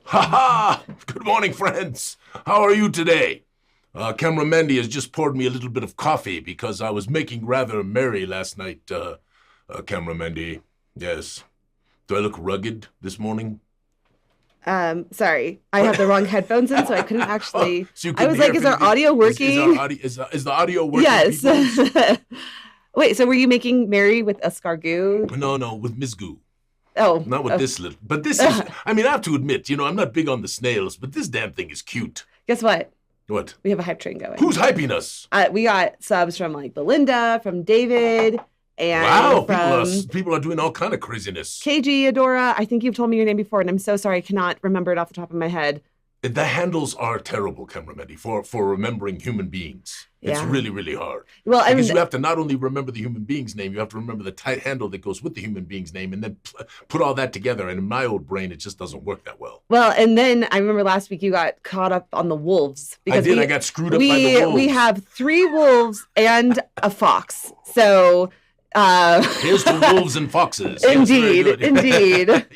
Ha ha! Good morning, friends. How are you today? Cameron Mandy has just poured me a little bit of coffee because I was making rather merry last night, Cameron Mandy. Yes. Do I look rugged this morning? Sorry. I have the wrong headphones in, so I couldn't actually... So I was like, is our audio working? Is the audio working? Yes. Wait, so were you making merry with escargot? No, with Miss Goo. Oh. Not with this little... But this is... I mean, I have to admit, I'm not big on the snails, but this damn thing is cute. Guess what? What? We have a hype train going. Who's hyping us? We got subs from, like, Belinda, from David... And wow, people are doing all kind of craziness. KG, Adora, I think you've told me your name before, and I'm so sorry I cannot remember it off the top of my head. The handles are terrible, Cameron Mandy, for remembering human beings. Yeah. It's really, really hard. Well, because you have to not only remember the human being's name, you have to remember the tight handle that goes with the human being's name, and then put all that together. And in my old brain, it just doesn't work that well. Well, and then I remember last week you got caught up on the wolves. Because I got screwed up by the wolves. We have 3 wolves and a fox. So... Here's to wolves and foxes. Indeed, yes, indeed.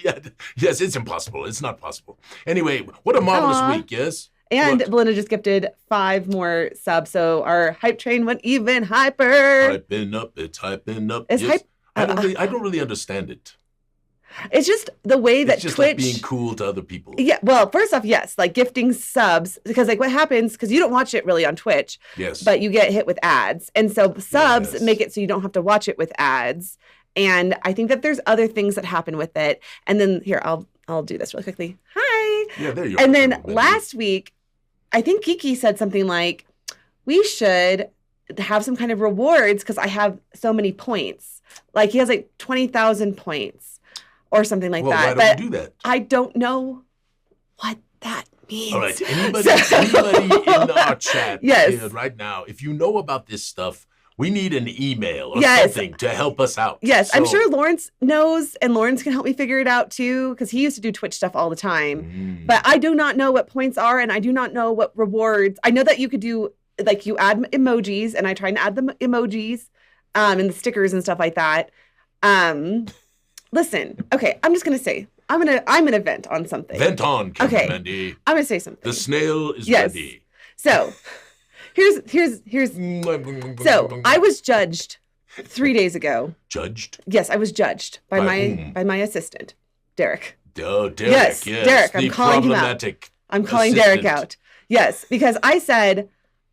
Yes, it's impossible. It's not possible. Anyway, what a marvelous week, yes? And what? Belinda just gifted 5 more subs, so our hype train went even hyper. Hyping up, it's hyping up. It's yes. hype. I don't really understand it. It's just the way that it's just Twitch... like being cool to other people. Yeah, well, first off, yes, like gifting subs, because like what happens, because you don't watch it really on Twitch, yes, but you get hit with ads. And so subs make it so you don't have to watch it with ads. And I think that there's other things that happen with it. And then here, I'll do this really quickly. Hi. Yeah, there you are. And then last week, I think Kiki said something like, we should have some kind of rewards because I have so many points. Like he has like 20,000 points. Or something like that. Why don't we do that? I don't know what that means. All right, anybody in our chat right now, if you know about this stuff, we need an email or something to help us out. Yes, so, I'm sure Lawrence knows, and Lawrence can help me figure it out too, because he used to do Twitch stuff all the time. But I do not know what points are, and I do not know what rewards. I know that you could do, like you add emojis, and I try and add the emojis and the stickers and stuff like that. Listen, okay, I'm just gonna say I'm gonna vent on something. Vent on, Cameron Mandy. I'm gonna say something. The snail is ready. So here's so I was judged 3 days ago. Judged? Yes, I was judged by my assistant, Derek. Oh, Derek. Yes, Derek. I'm calling him out. I'm calling Derek out. Yes, because I said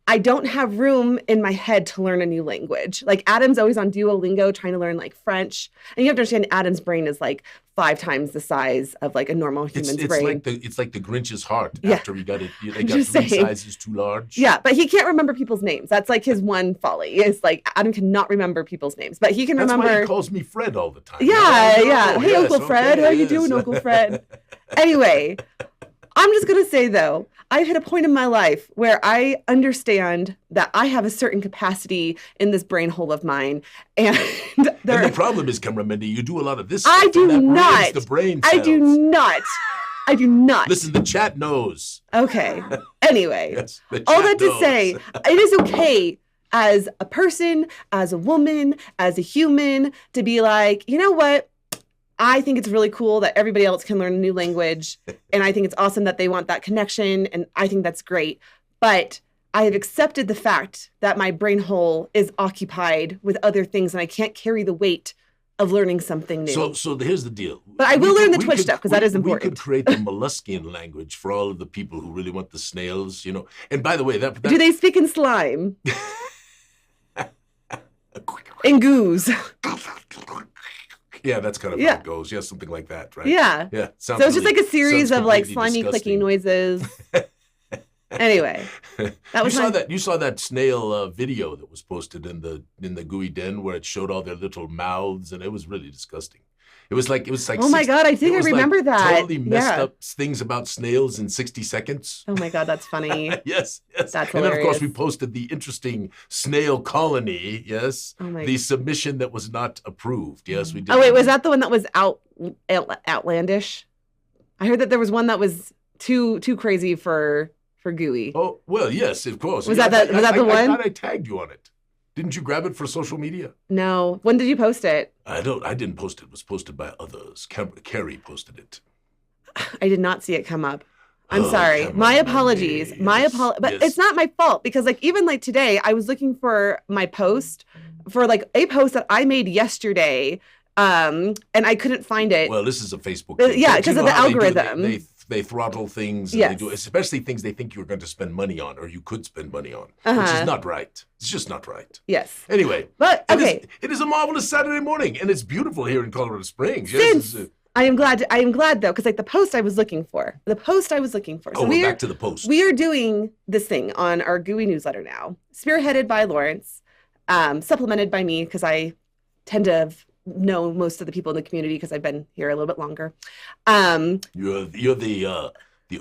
I don't have room in my head to learn a new language. Like Adam's always on Duolingo trying to learn like French. And you have to understand Adam's brain is like 5 times the size of like a normal human's brain. It's like the Grinch's heart after he got it. They got 3 sizes too large. Yeah, but he can't remember people's names. That's like his one folly. It's like Adam cannot remember people's names, but he can remember. That's why he calls me Fred all the time. Yeah. Hey, Uncle Fred. How you doing, Uncle Fred? Anyway, I'm just going to say though, I've hit a point in my life where I understand that I have a certain capacity in this brain hole of mine. And the problem is, Cameron Mandy, you do a lot of this stuff. I do not. The brain cells. I do not. Listen, the chat knows. Okay. Anyway, yes, all that to say, it is okay as a person, as a woman, as a human to be like, you know what? I think it's really cool that everybody else can learn a new language. And I think it's awesome that they want that connection. And I think that's great. But I have accepted the fact that my brain hole is occupied with other things and I can't carry the weight of learning something new. So here's the deal. But I will learn the Twitch stuff because that is important. We could create the molluscan language for all of the people who really want the snails, And by the way, that do they speak in slime? In goos. Yeah, that's kind of how it goes. Yeah, something like that, right? Yeah. Yeah. So it's just like a series of like slimy clicking noises. Anyway, that was you saw that snail video that was posted in the Gooey Den where it showed all their little mouths and it was really disgusting. It was like oh my God, I think I remember that. Totally messed up things about snails in 60 seconds. Oh my God, that's funny. Yes. That's hilarious. And then of course we posted the interesting snail colony, yes. Oh my the submission that was not approved. Yes, we did. Oh wait, was that the one that was outlandish? I heard that there was one that was too crazy for Gooey. Oh, well, yes, of course. Was that the one? I thought I tagged you on it. Didn't you grab it for social media? No. When did you post it? I didn't post it. It was posted by others. Carrie posted it. I did not see it come up. I'm sorry. My apologies. But it's not my fault because like even like today, I was looking for my post for like a post that I made yesterday, and I couldn't find it. Well, this is a Facebook. Yeah, because of the algorithm. They throttle things, and they do, especially things they think you're going to spend money on or you could spend money on, which is not right. It's just not right. Yes. Anyway, but okay, it is a marvelous Saturday morning, and it's beautiful here in Colorado Springs. I am glad though, because like the post I was looking for. So we're back to the post. We are doing this thing on our Gooey newsletter now, spearheaded by Lawrence, supplemented by me because I tend to know most of the people in the community because I've been here a little bit longer. You're the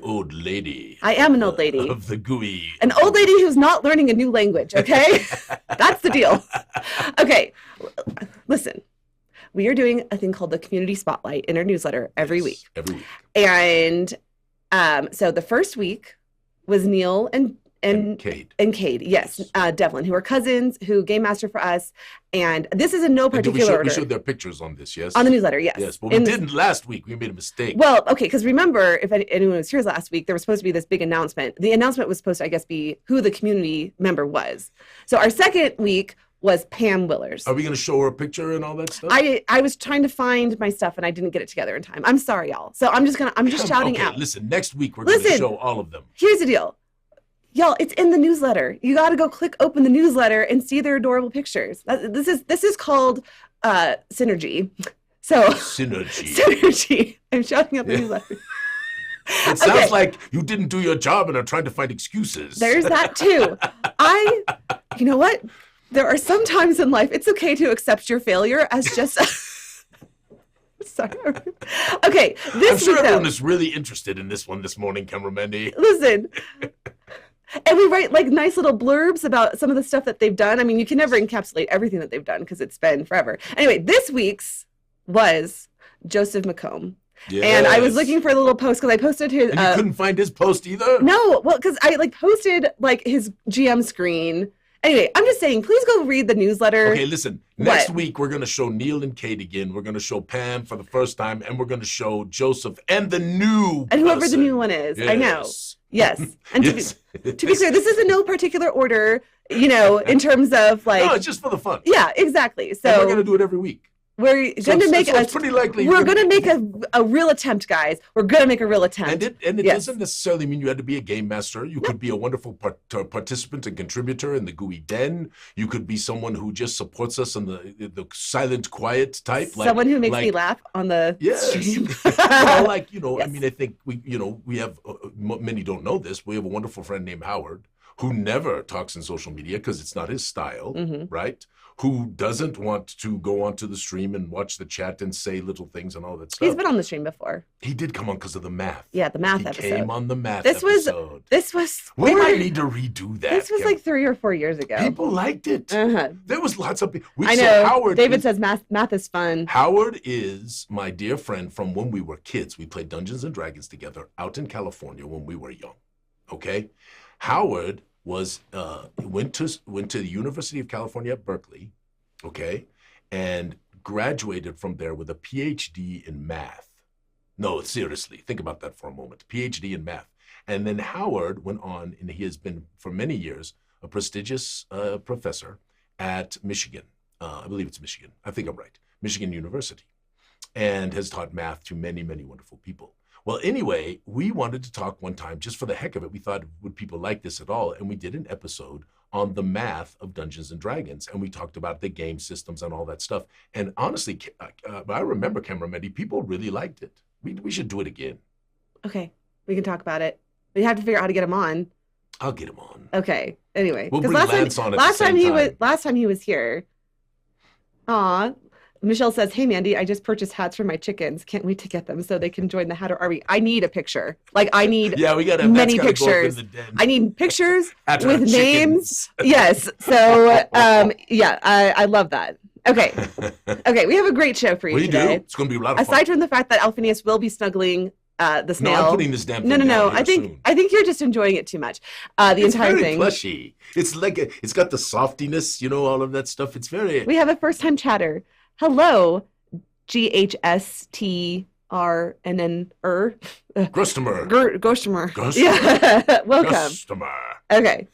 old lady. I am an old lady of the Gooey. An old lady who's not learning a new language. Okay, that's the deal. Okay, listen. We are doing a thing called the Community Spotlight in our newsletter every week. Every week. And so the first week was Neil and Cade. And Cade, yes. Devlin, who are cousins, who game master for us. And this is in no particular order. We showed their pictures on this, yes? On the newsletter, yes. Yes, but we didn't last week. We made a mistake. Well, okay, because remember, if anyone was here last week, there was supposed to be this big announcement. The announcement was supposed to, I guess, be who the community member was. So our second week was Pam Willers. Are we going to show her a picture and all that stuff? I was trying to find my stuff and I didn't get it together in time. I'm sorry, y'all. So I'm just shouting out. Listen, next week we're going to show all of them. Here's the deal. Y'all, it's in the newsletter. You got to go open the newsletter and see their adorable pictures. This is called synergy. So Synergy. I'm shouting out the newsletter. It sounds like you didn't do your job and are trying to find excuses. There's that too. You know what? There are some times in life it's okay to accept your failure as just sorry. Okay, I'm sure everyone is really interested in this one this morning, Cameramendi. Listen. And we write like nice little blurbs about some of the stuff that they've done. I mean, you can never encapsulate everything that they've done because it's been forever. Anyway, this week's was Joseph McComb. Yes. And I was looking for a little post because I posted his. And you couldn't find his post either? No, well, because I posted his GM screen. Anyway, I'm just saying, please go read the newsletter. Okay, listen. Next week, we're going to show Neil and Kate again. We're going to show Pam for the first time, and we're going to show Joseph and the new and whoever the new one is. Yes. I know. Yes. And to be clear, this is in no particular order, in terms of No, it's just for the fun. Yeah, exactly. So and we're going to do it every week. We're going to make a real attempt, guys. We're going to make a real attempt. And it doesn't necessarily mean you had to be a game master. You could be a wonderful participant and contributor in the Gooey Den. You could be someone who just supports us in the silent, quiet type. Someone who makes me laugh on the stream. Well, yes. I mean, I think we have, many don't know this, we have a wonderful friend named Howard who never talks in social media because it's not his style, right? Who doesn't want to go onto the stream and watch the chat and say little things and all that stuff. He's been on the stream before. He did come on because of the math. Yeah, the math episode. He came on the math episode. We might need to redo that. This was like 3 or 4 years ago. People liked it. Uh-huh. There was lots of people. I know. David says math is fun. Howard is my dear friend from when we were kids. We played Dungeons and Dragons together out in California when we were young. Okay? Howard went to the University of California at Berkeley, okay, and graduated from there with a PhD in math. No, seriously, think about that for a moment. PhD in math. And then Howard went on, and he has been for many years a prestigious professor at Michigan. I believe it's Michigan. I think I'm right. Michigan University, and has taught math to many, many wonderful people. Well, anyway, we wanted to talk one time just for the heck of it. We thought, would people like this at all? And we did an episode on the math of Dungeons and Dragons. And we talked about the game systems and all that stuff. And honestly, I remember, Cameramendi, people really liked it. We should do it again. Okay, we can talk about it. We have to figure out how to get him on. I'll get him on. Okay, anyway. We'll bring Lance on at the same time. Last time he was here. Aw. Michelle says, "Hey, Mandy, I just purchased hats for my chickens. Can't wait to get them so they can join the Hatter Army." I need a picture. I need we gotta many pictures. I need pictures with names. Yes. So, I love that. Okay. Okay, we have a great show for you today. It's going to be a lot of fun. Aside from the fact that Alphinius will be snuggling the snail. No, I'm putting this damn thing down No. I think you're just enjoying it too much. Entire thing. It's very plushy. It's it's got the softiness, all of that stuff. It's very. We have a first-time chatter. Hello, GHST Grostomer. Grostomer. Yeah. Welcome. Grostomer. Okay.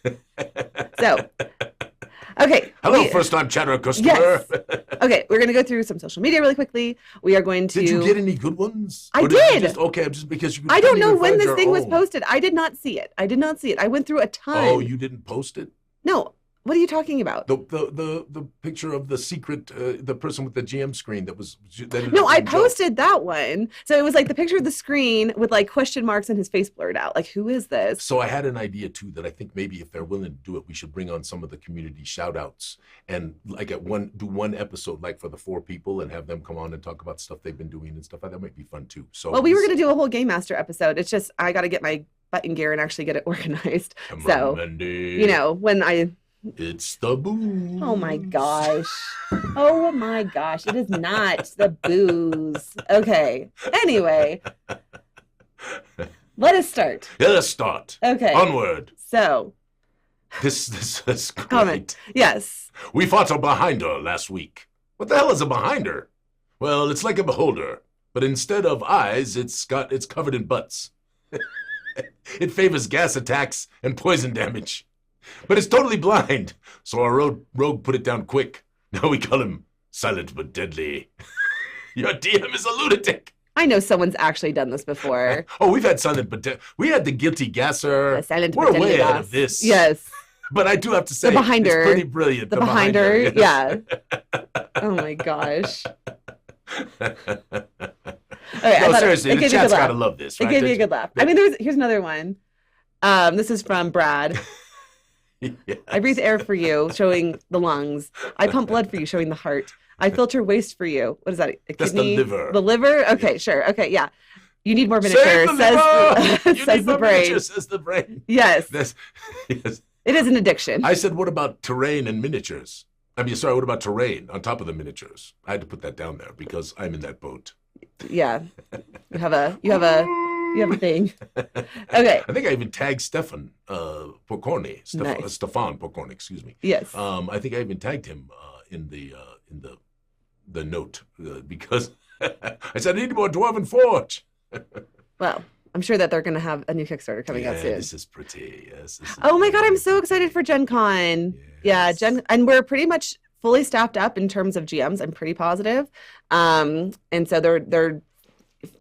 So, okay. Hello, first-time chatter customer. Yes. Okay, we're going to go through some social media really quickly. We are going to... Did you get any good ones? I did. Just because you... I don't know when this thing was posted. I did not see it. I went through a ton. Oh, you didn't post it? No. What are you talking about? The picture of the secret, the person with the GM screen that was... No, I posted that one. So it was like the picture of the screen with like question marks and his face blurred out. Like, who is this? So I had an idea too that I think maybe if they're willing to do it, we should bring on some of the community shout outs and like do one episode like for the 4 people and have them come on and talk about stuff they've been doing and stuff like that. Might be fun too. So well, we were going to do a whole Game Master episode. It's just, I got to get my button gear and actually get it organized. When I... It's the booze. Oh my gosh. Oh my gosh. It is not the booze. Okay. Anyway. Let us start. Yeah, let's start. Okay. Onward. So. This is great. Comment. Yes. We fought a behinder last week. What the hell is a behinder? Well, it's like a beholder, but instead of eyes, it's covered in butts. It favors gas attacks and poison damage. But it's totally blind, so our rogue put it down quick. Now we call him Silent but Deadly. Your DM is a lunatic. I know someone's actually done this before. Oh, we've had Silent but Deadly. We had the Guilty Gasser. We're way ahead of this. Yes. But I do have to say, the behinder. It's pretty brilliant. The behinder, yes. Yeah. Oh my gosh. Okay, no, seriously, the chat's gotta love this, right? It gave me a good laugh. I mean, here's another one. This is from Brad. Yes. I breathe air for you, showing the lungs. I pump blood for you, showing the heart. I filter waste for you. What is that? A kidney? That's the liver. The liver? Okay, yes. Sure. Okay, yeah. You need more miniatures, says the brain. Says the brain. Yes. Yes. It is an addiction. I said, what about terrain and miniatures? What about terrain on top of the miniatures? I had to put that down there because I'm in that boat. Yeah. You have a thing. Okay. I think I even tagged Stefan Pokorny. Nice. Stefan Pokorny, excuse me. Yes. I think I even tagged him in the note because I said I need more Dwarven Forge. Well, I'm sure that they're going to have a new Kickstarter coming out soon. This is pretty. Yes. Oh my God, I'm so excited for Gen Con. Yes. Yeah, and we're pretty much fully staffed up in terms of GMs. I'm pretty positive. And so they're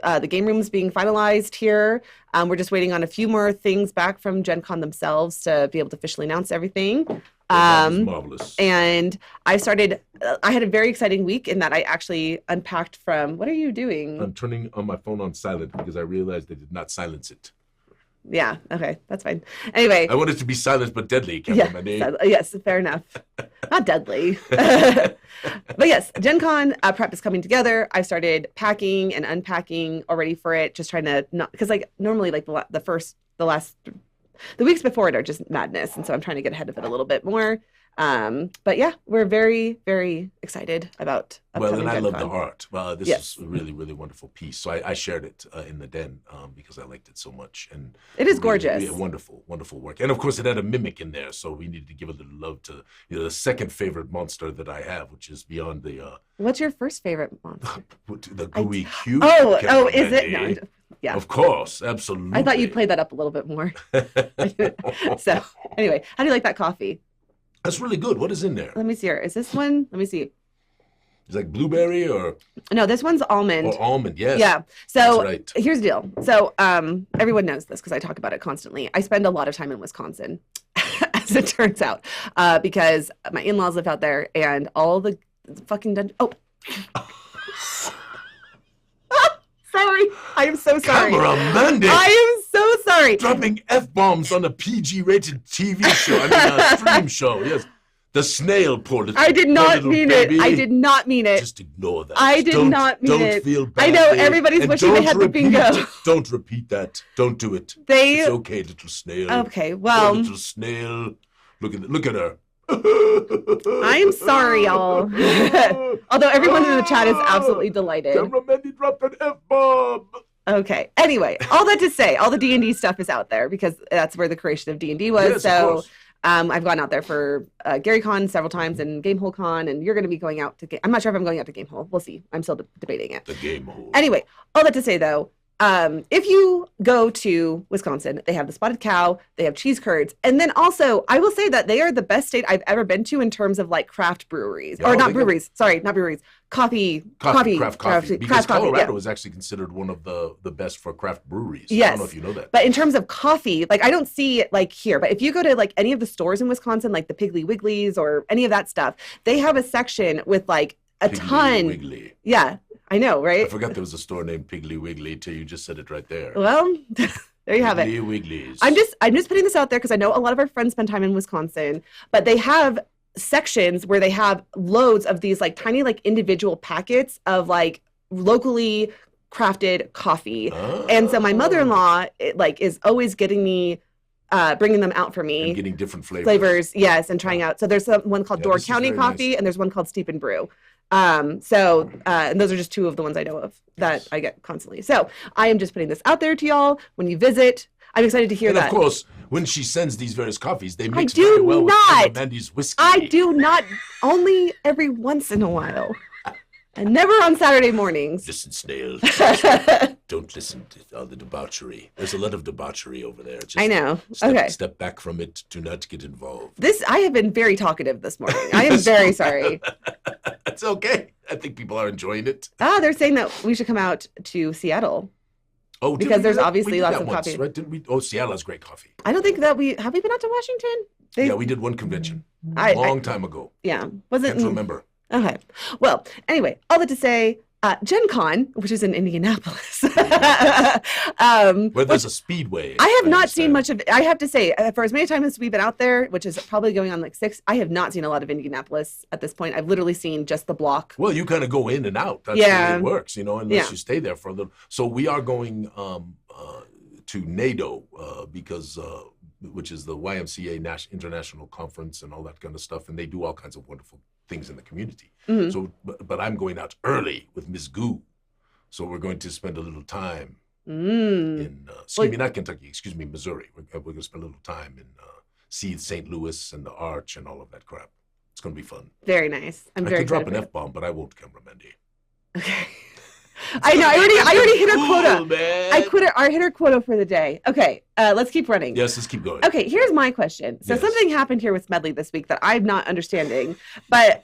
the game room is being finalized here. We're just waiting on a few more things back from Gen Con themselves to be able to officially announce everything. Marvelous. And I had a very exciting week in that I actually unpacked from, what are you doing? I'm turning on my phone on silent because I realized I did not silence it. Yeah, okay, that's fine. Anyway. I want it to be silent but deadly, Yes, fair enough. Not deadly. But yes, Gen Con prep is coming together. I've started packing and unpacking already for it, just trying to not, because like normally like the weeks before it are just madness. And so I'm trying to get ahead of it a little bit more. But yeah, we're very, very excited about upcoming Gen Con. Well, and I love the art. Well, this is a really, really wonderful piece. So I shared it in the den because I liked it so much. And it is gorgeous. Really wonderful, wonderful work. And of course, it had a mimic in there. So we needed to give a little love to the second favorite monster that I have, which is beyond the... What's your first favorite monster? The Gooey Cube. Oh, is it? No, yeah. Of course, absolutely. I thought you'd play that up a little bit more. So anyway, how do you like that coffee? That's really good. What is in there? Let me see here. Is this one? Let me see. It's like blueberry or? No, this one's almond. Or almond, yes. Yeah. So right. Here's the deal. So everyone knows this because I talk about it constantly. I spend a lot of time in Wisconsin, as it turns out, because my in-laws live out there and all the fucking sorry. I am so sorry. Camera Mandy. I am so sorry. Dropping F-bombs on a PG-rated TV show. Stream show. Yes. The snail poured it. I did not mean it. I did not mean it. Just ignore that. I did not mean it. Don't feel bad. I know everybody's wishing they had the bingo. Don't repeat that. Don't do it. It's okay, little snail. Okay, well. Poor little snail. Look at her. I'm sorry, y'all. Although everyone in the chat is absolutely delighted. Camera Mandy dropped an F-bomb. Okay. Anyway, all that to say, all the D&D stuff is out there because that's where the creation of D&D was. Yes, so I've gone out there for GaryCon several times and Gamehole Con, and you're going to be going out to. I'm not sure if I'm going out to Gamehole. We'll see. I'm still debating it. The Gamehole. Anyway, all that to say though, if you go to Wisconsin, they have the spotted cow, they have cheese curds, and then also I will say that they are the best state I've ever been to in terms of like craft breweries, or not breweries. Sorry, not breweries. Craft coffee. Because Colorado is actually considered one of the best for craft breweries. Yes. I don't know if you know that. But in terms of coffee, like I don't see it like here, but if you go to like any of the stores in Wisconsin, like the Piggly Wigglies or any of that stuff, they have a section with like a ton. Wiggly. Yeah, I know, right? I forgot there was a store named Piggly Wiggly until you just said it right there. Well, there you have it. Piggly Wigglies. I'm just putting this out there because I know a lot of our friends spend time in Wisconsin, but they have sections where they have loads of these like tiny like individual packets of like locally crafted coffee. Oh. And so my mother-in-law is always getting me bringing them out for me. And getting different flavors. Yes, and trying out. So there's one called Door County Coffee, nice. And there's one called Steep and Brew. And those are just two of the ones I know of that I get constantly. So I am just putting this out there to y'all. When you visit, I'm excited to hear that. And of course, when she sends these various coffees, they mix very well with Mandy's whiskey. I do not. Only every once in a while. And never on Saturday mornings. Listen, Snail. Don't listen to all the debauchery. There's a lot of debauchery over there. Just I know. Step back from it. Do not get involved. I have been very talkative this morning. I am very sorry. It's okay. I think people are enjoying it. They're saying that we should come out to Seattle. Oh, because there's obviously lots of coffee. Right? Didn't we? Oh, Seattle has great coffee. I don't think that have we been out to Washington? Yeah, we did one convention long time ago. Yeah. Can't remember. Okay. Well, anyway, all that to say, Gen Con, which is in Indianapolis. Where there's a speedway. I have not seen much of it. I have to say, for as many times as we've been out there, which is probably going on like 6, I have not seen a lot of Indianapolis at this point. I've literally seen just the block. Well, you kind of go in and out. That's the way it works, unless you stay there for a little. So we are going to NATO because which is the YMCA International Conference and all that kind of stuff, and they do all kinds of wonderful things in the community. Mm-hmm. So, but I'm going out early with Miss Goo, so we're going to spend a little time in not Kentucky, Missouri. We're going to spend a little time in see St. Louis and the Arch and all of that crap. It's going to be fun. Very nice. I could drop an F-bomb, but I won't, Camera Mandy. Okay. I know. I already hit our quota. Man. I hit our quota for the day. Okay, let's keep running. Yes, let's keep going. Okay, here's my question. So something happened here with Smedley this week that I'm not understanding. But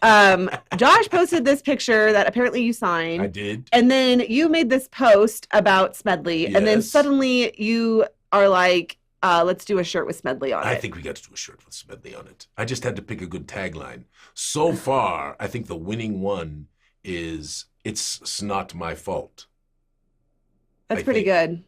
Josh posted this picture that apparently you signed. I did. And then you made this post about Smedley, and then suddenly you are like, let's do a shirt with Smedley on it. I think we got to do a shirt with Smedley on it. I just had to pick a good tagline. So far, I think the winning one is "It's not my fault." That's pretty good.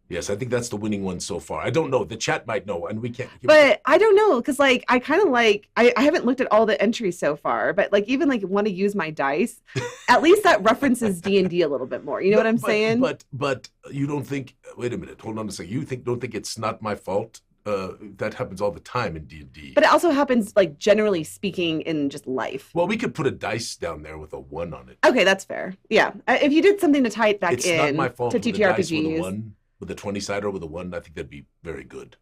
Yes, I think that's the winning one so far. I don't know. The chat might know, and we can't. But I don't know, because I kind of I haven't looked at all the entries so far, but even want to use my dice, at least that references D&D a little bit more. You know what I'm saying? But you don't think? Wait a minute. Hold on a second. You don't think it's not my fault? That happens all the time in D&D. But it also happens, generally speaking, in just life. Well, we could put a dice down there with a 1 on it. Okay, that's fair. Yeah. If you did something to tie it back it's not my fault to TTRPGs. With a 20-sider with a 1, I think that'd be very good.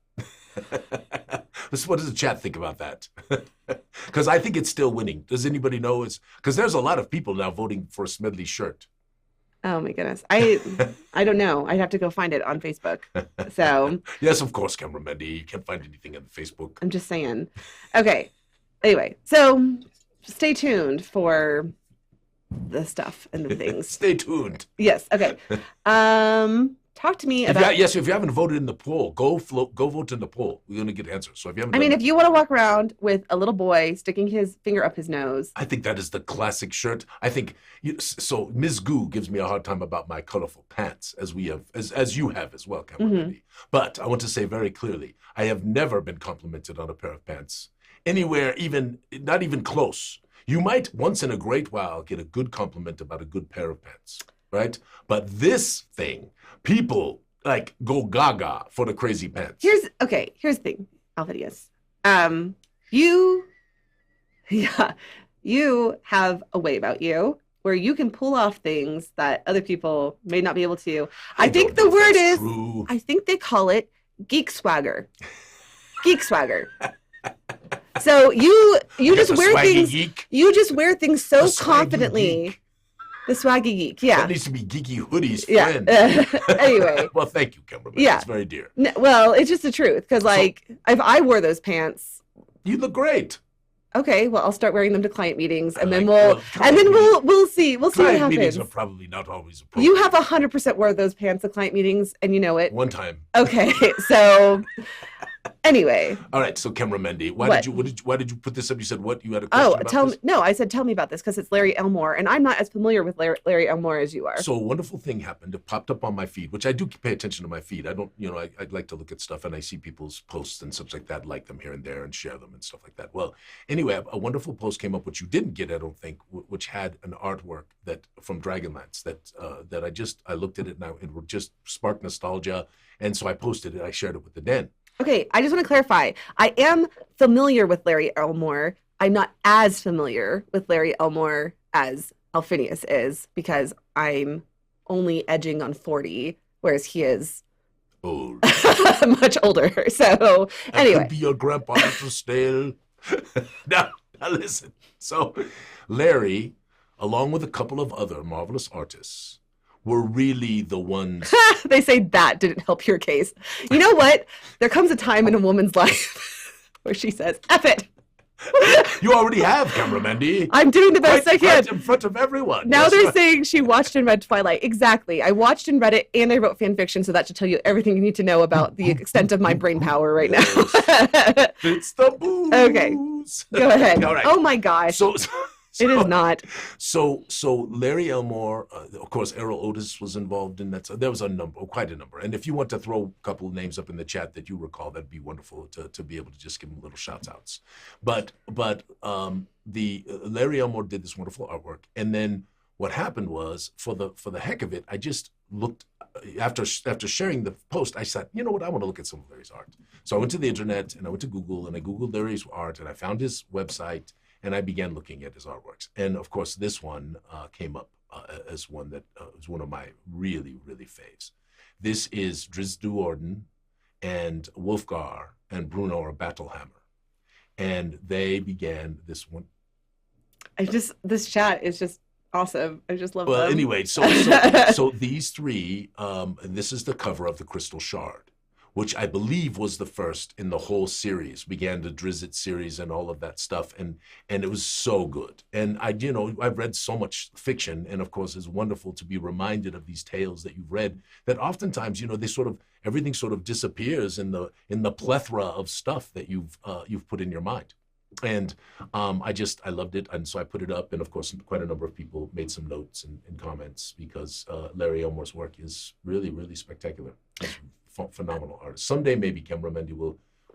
What does the chat think about that? Because I think it's still winning. Does anybody know? Because there's a lot of people now voting for a Smedley shirt. Oh my goodness. I don't know. I'd have to go find it on Facebook. So yes, of course, Camera Mandy. You can't find anything on Facebook. I'm just saying. Okay. Anyway, so stay tuned for the stuff and the things. Stay tuned. Yes. Okay. Talk to me about. If you haven't voted in the poll, go vote in the poll. We're gonna get answers. So if you haven't, if you want to walk around with a little boy sticking his finger up his nose, I think that is the classic shirt. I think so. Ms. Goo gives me a hard time about my colorful pants, as you have as well, Camera Mandy. But I want to say very clearly, I have never been complimented on a pair of pants anywhere, not even close. You might once in a great while get a good compliment about a good pair of pants. Right? But this thing, people go gaga for the crazy pants. Here's the thing, Alphinius. You have a way about you where you can pull off things that other people may not be able to. I think the word is true. I think they call it geek swagger. Geek swagger. So you just wear things. Geek. You just wear things so confidently. Geek. The swaggy geek, yeah. That needs to be Geeky Hoodie's friend. Anyway. Well, thank you, Kimberly. Yeah. That's very dear. Well, it's just the truth. Because, like, if I wore those pants... You look great. Okay, well, I'll start wearing them to client meetings, and then we'll see. We'll see what happens. Client meetings are probably not always appropriate. You have 100% wore those pants to client meetings, and you know it. One time. Okay, so... Anyway. All right. So, Camera Mendy, why did you put this up? You said what? You had a question about this? No, I said tell me about this because it's Larry Elmore, and I'm not as familiar with Larry Elmore as you are. So, a wonderful thing happened. It popped up on my feed, which I do pay attention to my feed. I don't, I'd like to look at stuff, and I see people's posts and such like that, like them here and there, and share them and stuff like that. Well, anyway, a wonderful post came up, which you didn't get, I don't think, which had an artwork from Dragonlance that I looked at it now and it just sparked nostalgia, and so I posted it. I shared it with the den. Okay, I just want to clarify. I am familiar with Larry Elmore. I'm not as familiar with Larry Elmore as Alphinius is because I'm only edging on 40, whereas he is old, much older. So anyway, I could be your grandpa, Mr. Stale. now listen. So Larry, along with a couple of other marvelous artists, were really the ones. They say that didn't help your case. You know what? There comes a time in a woman's life where she says, F it. You already have, Camera Mendy. I'm doing the best I can. Right in front of everyone. Now they're saying she watched and read Twilight. Exactly. I watched and read it, and I wrote fan fiction, so that should tell you everything you need to know about the extent of my brain power right now. It's the booze. Okay. Go ahead. All right. Oh, my gosh. So it is not. So Larry Elmore, of course, Errol Otis was involved in that. So there was quite a number. And if you want to throw a couple of names up in the chat that you recall, that'd be wonderful to be able to just give them little shout outs. But the Larry Elmore did this wonderful artwork. And then what happened was, for the heck of it, I just looked, after sharing the post, I said, you know what, I want to look at some of Larry's art. So I went to the internet and I went to Google and I Googled Larry's art and I found his website. And I began looking at his artworks. And of course, this one came up as one that was one of my really, really faves. This is Drizzt Do'Urden and Wolfgar and Bruno Battlehammer. And they began this one. This chat is just awesome. I just love them. Well, anyway, so these three, and this is the cover of the Crystal Shard, which I believe was the first in the whole series, began the Drizzt series and all of that stuff. And it was so good. And I've read so much fiction, and of course it's wonderful to be reminded of these tales that you've read, that oftentimes, everything sort of disappears in the plethora of stuff that you've put in your mind. And I loved it. And so I put it up, and of course quite a number of people made some notes and comments because Larry Elmore's work is really, really spectacular. Phenomenal artist. Someday maybe Camera Mendy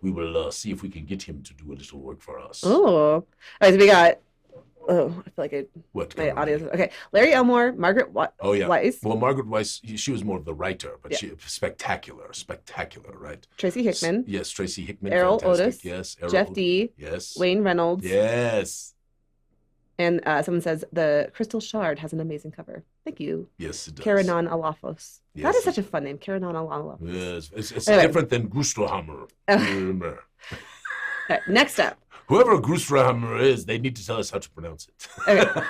we will see if we can get him to do a little work for us. Oh, all right. So we got. Oh, I feel like my audio. Okay, Larry Elmore, Margaret Weiss. Well, Margaret Weiss, she was more of the writer, but she spectacular, right? Tracy Hickman. Yes, Tracy Hickman. Errol Otis. Yes. Jeff D. Yes. Wayne Reynolds. Yes. And someone says the Crystal Shard has an amazing cover. Thank you. Yes, it does. Karanan Alafos. Yes, that is such a fun name, Karanan Alafos. Yes, it's different than Gustrahammer. Remember. Right, next up. Whoever Gustrahammer is, they need to tell us how to pronounce it. Okay.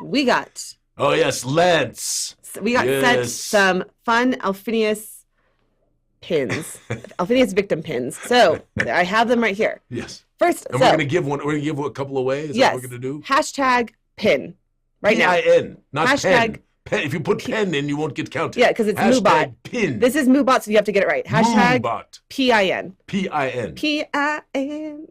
We got. Oh yes, Lance. We got sent some fun Alphinius pins, Alphinius victim pins. So I have them right here. Yes. First, and we're gonna give one. We're gonna give a couple away. Is that what we're gonna do? Hashtag pin. Right now. PIN, not hashtag pen. If you put pen in, you won't get counted. Yeah, because it's Moobot. Pin. This is Moobot, so you have to get it right. Hashtag Moobot. PIN. PIN. PIN.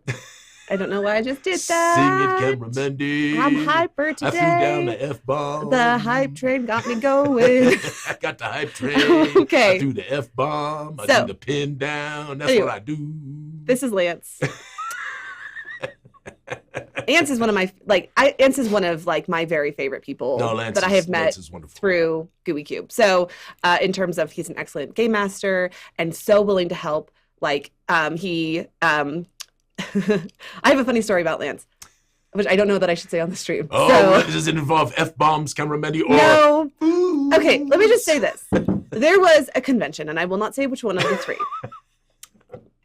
I don't know why I just did that. Sing it, Camera Mendy. I'm hyper today. I flew down the F-bomb. The hype train got me going. I got the hype train. Okay. I threw the F-bomb. I threw the pin down. That's what I do. This is Lance. Lance is one of my very favorite people that I have met through Gooey Cube. So in terms of, he's an excellent game master and so willing to help. I have a funny story about Lance, which I don't know that I should say on the stream. Oh, does it involve F-bombs, Camera Mendy? No. Okay, let me just say this. There was a convention, and I will not say which one of the three.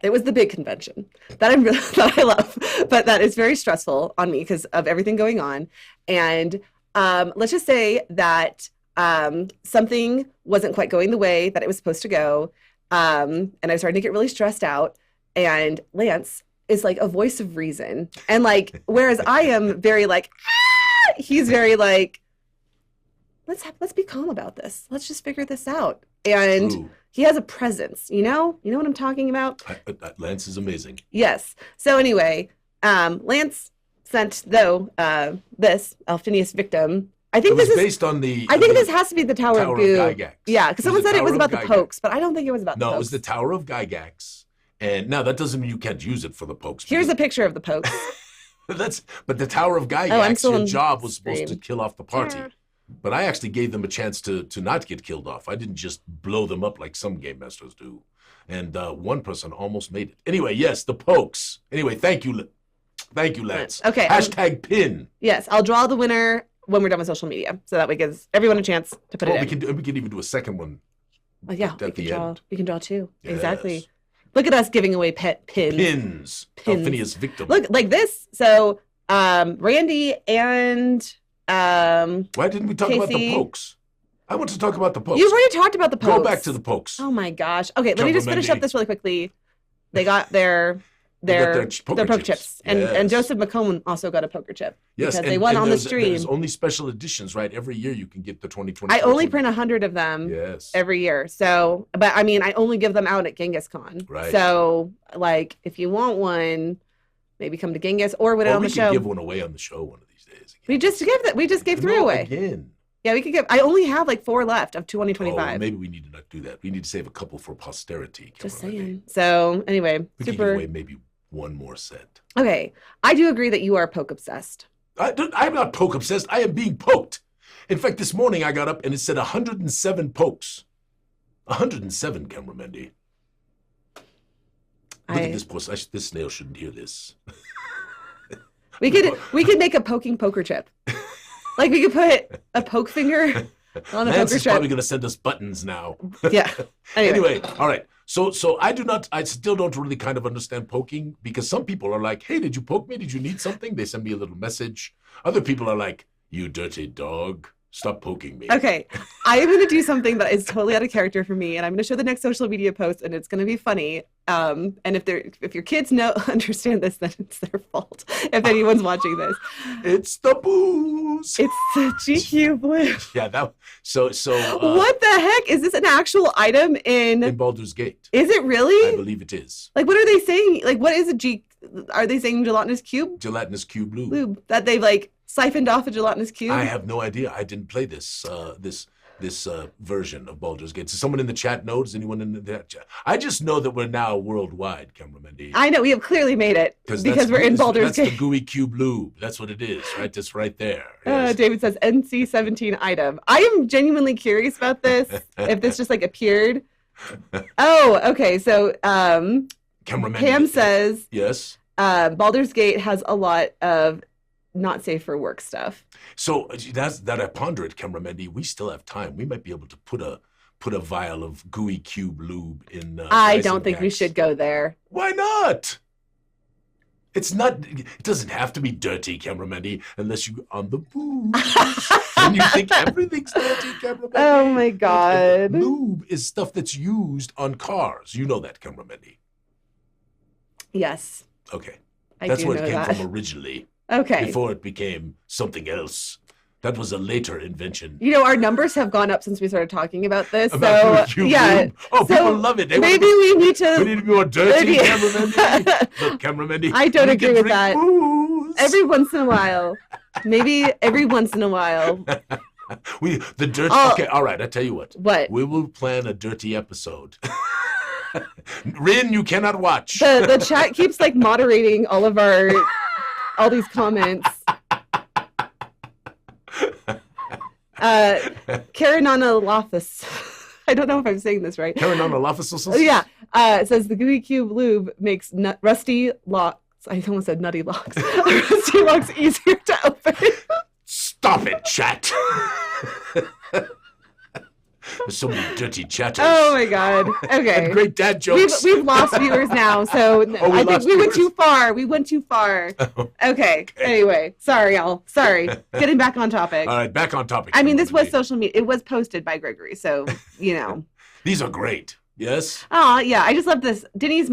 It was the big convention that I love, but that is very stressful on me because of everything going on. And let's just say that something wasn't quite going the way that it was supposed to go. And I was starting to get really stressed out. And Lance is like a voice of reason. And like, whereas I am very like, he's very like, let's be calm about this. Let's just figure this out. And Ooh. He has a presence, you know what I'm talking about? Lance is amazing. Yes. So anyway, Lance sent this Alphinius victim. I think this is based on the. I think this has to be the Tower of Goo. Gyzaengaxx. Yeah, because someone said it was about the pokes, but I don't think it was about the pokes. No, it was the Tower of Gyzaengaxx. And now that doesn't mean you can't use it for the pokes. Here's a picture of the pokes. But the Tower of Gyzaengaxx, your job was supposed to kill off the party. Yeah. But I actually gave them a chance to not get killed off. I didn't just blow them up like some game masters do. And one person almost made it. Anyway, yes, the pokes. Anyway, thank you, Lance. Okay. Hashtag pin. Yes, I'll draw the winner when we're done with social media. So that way gives everyone a chance to put it in. We can even do a second one. Oh, yeah, we can draw two. Yes. Exactly. Look at us giving away pet pins. Pins. Alphinius victim. Look, like this. So Randy and why didn't we talk Casey. About the pokes? I want to talk about the pokes. You've already talked about the pokes. Go back to the pokes. Oh my gosh. Okay, let me just finish up this really quickly. They got their poker chips. And Joseph McComb also got a poker chip. Yes, because they won on the stream. There's only special editions, right? Every year you can get the 2020. I only print 100 of them every year. So, but I mean, I only give them out at GenghisCon. Right. So, like, if you want one, maybe come to Genghis or win it on the show. We can give one away on the show one of these days. Again. We just gave 3 away. Again. Yeah, we could give. I only have like 4 left of 2025. Maybe we need to not do that. We need to save a couple for posterity. Just saying. So anyway, we can give away maybe one more set. Okay, I do agree that you are poke obsessed. I'm not poke obsessed. I am being poked. In fact, this morning I got up and it said 107 pokes. 107, Camera Mendy. Look at this post. This snail shouldn't hear this. We could make a poking poker chip. Like we could put a poke finger on a Lance poker is chip. Probably going to send us buttons now. Yeah. Anyway, all right. So I still don't really kind of understand poking because some people are like, hey, did you poke me? Did you need something? They send me a little message. Other people are like, you dirty dog. Stop poking me. Okay, I am going to do something that is totally out of character for me, and I'm going to show the next social media post, and it's going to be funny. And if your kids understand this, then it's their fault. If anyone's watching this, it's the booze. It's the GQ blue. Yeah, so. What the heck is this? An actual item in Baldur's Gate? Is it really? I believe it is. Like, what are they saying? Like, what is a G? Are they saying gelatinous cube? Gelatinous cube lube. Lube that they've like siphoned off a gelatinous cube? I have no idea. I didn't play this version of Baldur's Gate. Does someone in the chat know? Does anyone in the chat? I just know that we're now worldwide, Camera Mendy. I know. We have clearly made it because we're in Baldur's Gate. That's the Gooey Cube lube. That's what it is, right? That's right there. Yes. David says NC-17 item. I am genuinely curious about this. If this just like appeared. Oh, okay. So Camera Mendy. Pam says yes. Baldur's Gate has a lot of not safe for work stuff. So that I ponder it, Camera Mendy. We still have time. We might be able to put a vial of Gooey Cube lube in. I don't think we should go there. Why not? It's not. It doesn't have to be dirty, Camera Mendy, unless you on the booze. And you think everything's dirty, Camera Mendy. Oh my God! Lube is stuff that's used on cars. You know that, Camera Mendy. Yes. Okay. That's where it came from originally. Okay. Before it became something else. That was a later invention. You know, our numbers have gone up since we started talking about this. About so, yeah. Oh, so people love it. Maybe we need to... We need to be more dirty, Camera Mendy. Look, Camera Mendy. I don't agree with that. Booze. Every once in a while. Maybe every once in a while. Okay, all right, I tell you what. What? We will plan a dirty episode. Rin, you cannot watch. The chat keeps like moderating all these comments. Karananalophus. I don't know if I'm saying this right. Karananalophus? Yeah. It says the Gooey Cube lube makes rusty locks. I almost said nutty locks. Rusty locks easier to open. Stop it, chat. There's so many dirty chatters. Oh my God. Okay. And great dad jokes. We've lost viewers now, so I think we went too far. We went too far. Okay. Anyway, sorry, y'all. Sorry. Getting back on topic. All right, back on topic. I mean, this was social media. It was posted by Gregory, so, you know. These are great. Yes? Oh, yeah. I just love this. Dice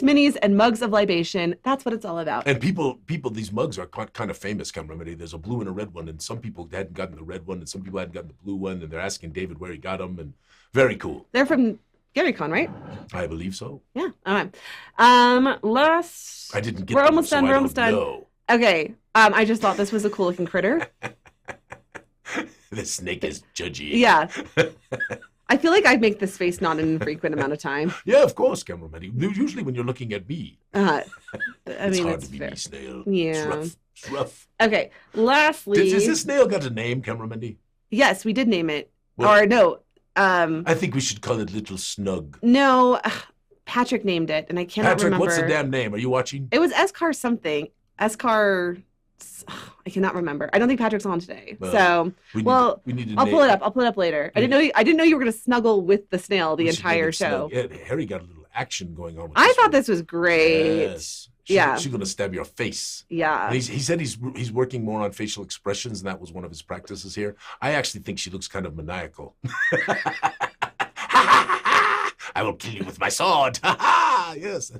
minis and mugs of libation. That's what it's all about. And people, these mugs are kind of famous, Camera. There's a blue and a red one, and some people hadn't gotten the red one, and some people hadn't gotten the blue one, and they're asking David where he got them, and very cool. They're from GaryCon, right? I believe so. Yeah. All right. I didn't get We're them, almost done. so We're almost done. Know. Okay. I just thought this was a cool looking critter. The snake is judgy. Yeah. I feel like I make this face not an infrequent amount of time. Yeah, of course, cameraman. Usually when you're looking at me. It's hard to be me, snail. Yeah. It's rough. Okay. Lastly. Does this snail got a name, cameraman? Yes, we did name it. Well, or no. I think we should call it Little Snug. No. Patrick named it, and I cannot remember. What's the damn name? Are you watching? It was Escar something. Escar... I cannot remember. I don't think Patrick's on today. I'll pull it up. I'll pull it up later. I didn't know you were going to snuggle with the snail the entire show. Yeah, Harry got a little action going on. I thought this was great. Yes. Yeah. She's going to stab your face. Yeah. And he said he's working more on facial expressions, and that was one of his practices here. I actually think she looks kind of maniacal. I will kill you with my sword. Yes.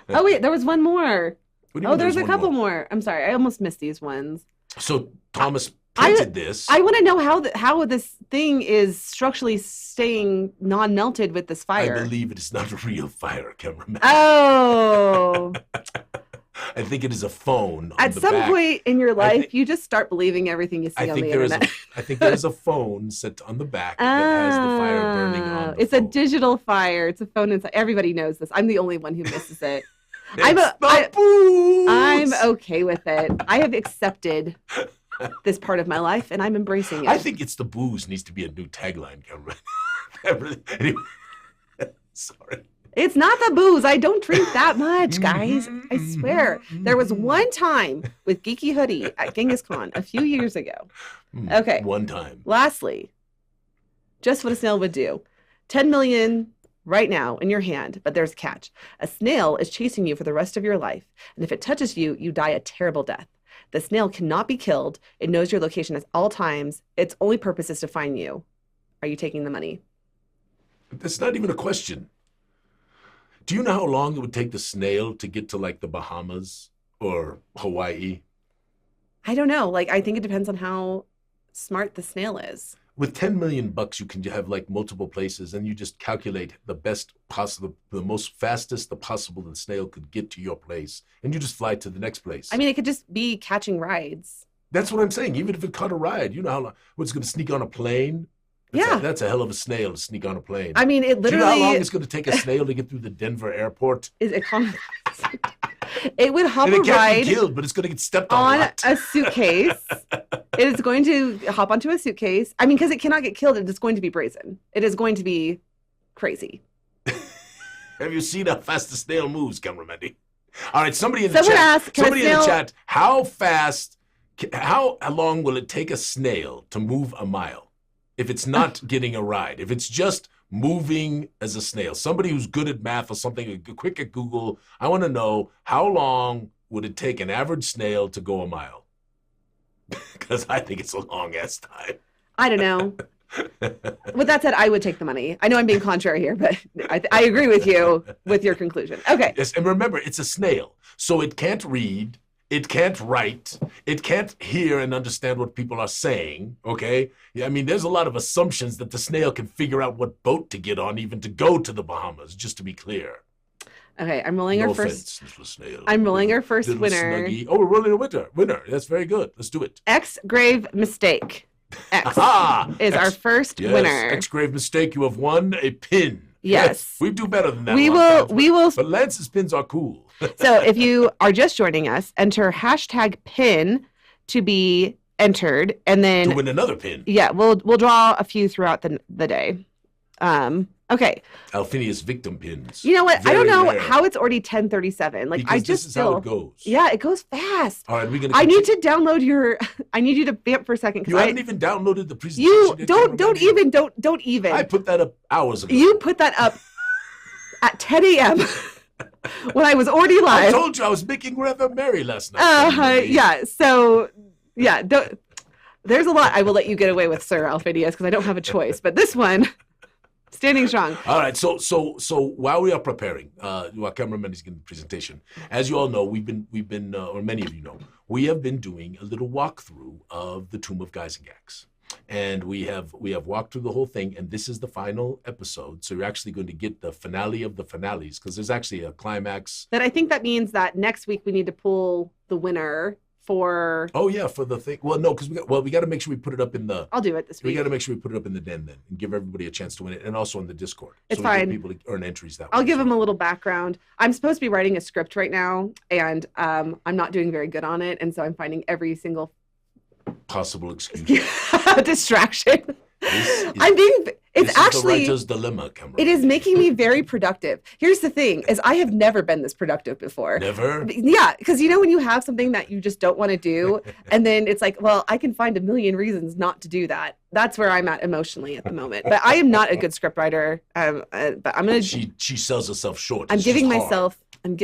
Oh wait, there was one more. Oh, there's a couple more. I'm sorry, I almost missed these ones. So Thomas printed this. I want to know how this thing is structurally staying non-melted with this fire. I believe it is not a real fire, cameraman. Oh. I think it is a phone. At some point in your life, you just start believing everything you see on the internet. I think there is a phone set on the back that has the fire burning on the It's phone. a digital fire. It's a phone inside. Everybody knows this. I'm the only one who misses it. I'm okay with it. I have accepted this part of my life, and I'm embracing it. I think it's the booze needs to be a new tagline, Cameron. Anyway, sorry. It's not the booze. I don't drink that much, guys. I swear. There was one time with Geeky Hoodie at GenghisCon a few years ago. Okay. One time. Lastly, just what a snail would do. 10 million right now in your hand, but there's a catch. A snail is chasing you for the rest of your life, and if it touches you, you die a terrible death. The snail cannot be killed. It knows your location at all times. Its only purpose is to find you. Are you taking the money? That's not even a question. Do you know how long it would take the snail to get to like the Bahamas or Hawaii? I don't know. I think it depends on how smart the snail is. With $10 million, you can have like multiple places, and you just calculate the best possible, the most fastest the possible the snail could get to your place, and you just fly to the next place. I mean, it could just be catching rides. That's what I'm saying. Even if it caught a ride, you know how long it's going to sneak on a plane? That's a hell of a snail to sneak on a plane. I mean, it literally... Do you know how long it's going to take a snail to get through the Denver airport? It would hop and it a ride. Can't be killed, but it's going to get stepped on a suitcase. It is going to hop onto a suitcase. I mean, because it cannot get killed, it is going to be brazen. It is going to be crazy. Have you seen how fast the snail moves, cameraman? All right, somebody in the chat, how long will it take a snail to move a mile? If it's not getting a ride, if it's just moving as a snail, somebody who's good at math or something, quick at Google, I want to know how long would it take an average snail to go a mile? Because I think it's a long ass time. I don't know. With that said, I would take the money. I know I'm being contrary here, but I agree with you with your conclusion. Okay. Yes, and remember, it's a snail, so it can't read. It can't write. It can't hear and understand what people are saying, okay? Yeah, I mean, there's a lot of assumptions that the snail can figure out what boat to get on even to go to the Bahamas, just to be clear. Okay, I'm rolling our first. Snail. I'm rolling our first winner. Snuggie. Oh, we're rolling a winner. That's very good. Let's do it. X grave mistake. X is our first winner. X grave mistake. You have won a pin. Yes. We do better than that. We will. But Lance's pins are cool. So if you are just joining us, enter #pin to be entered, and then to win another pin. Yeah, we'll draw a few throughout the day. Okay. Alphinius victim pins. You know what? I don't know how it's already 10:37. Like because this is how it goes. Yeah, it goes fast. All right, we're gonna. I need to download your. I need you to vamp for a second. You haven't even downloaded the presentation. You don't even. I put that up hours ago. You put that up at 10 a.m. when I was already live. I told you I was making rather merry last night. Yeah. So yeah, there's a lot I will let you get away with, Sir Alphinius, because I don't have a choice. But this one. Standing strong. All right. So while we are preparing, while cameraman is giving the presentation, as you all know, we've been, or many of you know, we have been doing a little walkthrough of the Tomb of Gyzaengaxx, and we have walked through the whole thing, and this is the final episode. So you're actually going to get the finale of the finales, because there's actually a climax. Then I think that means that next week we need to pull the winner. For the thing. Well, no, because we got to make sure we put it up in the. I'll do it this week. We got to make sure we put it up in the den then, and give everybody a chance to win it, and also on the Discord. It's fine. People to earn entries that way. I'll give them a little background. I'm supposed to be writing a script right now, and I'm not doing very good on it, and so I'm finding every single possible excuse distraction. It's actually the writer's dilemma, Cameron. It is making me very productive. Here's the thing: is I have never been this productive before. Never. Yeah, because when you have something that you just don't want to do, and then it's like, well, I can find a million reasons not to do that. That's where I'm at emotionally at the moment. But I am not a good scriptwriter. But I'm gonna. She sells herself short. I'm giving myself.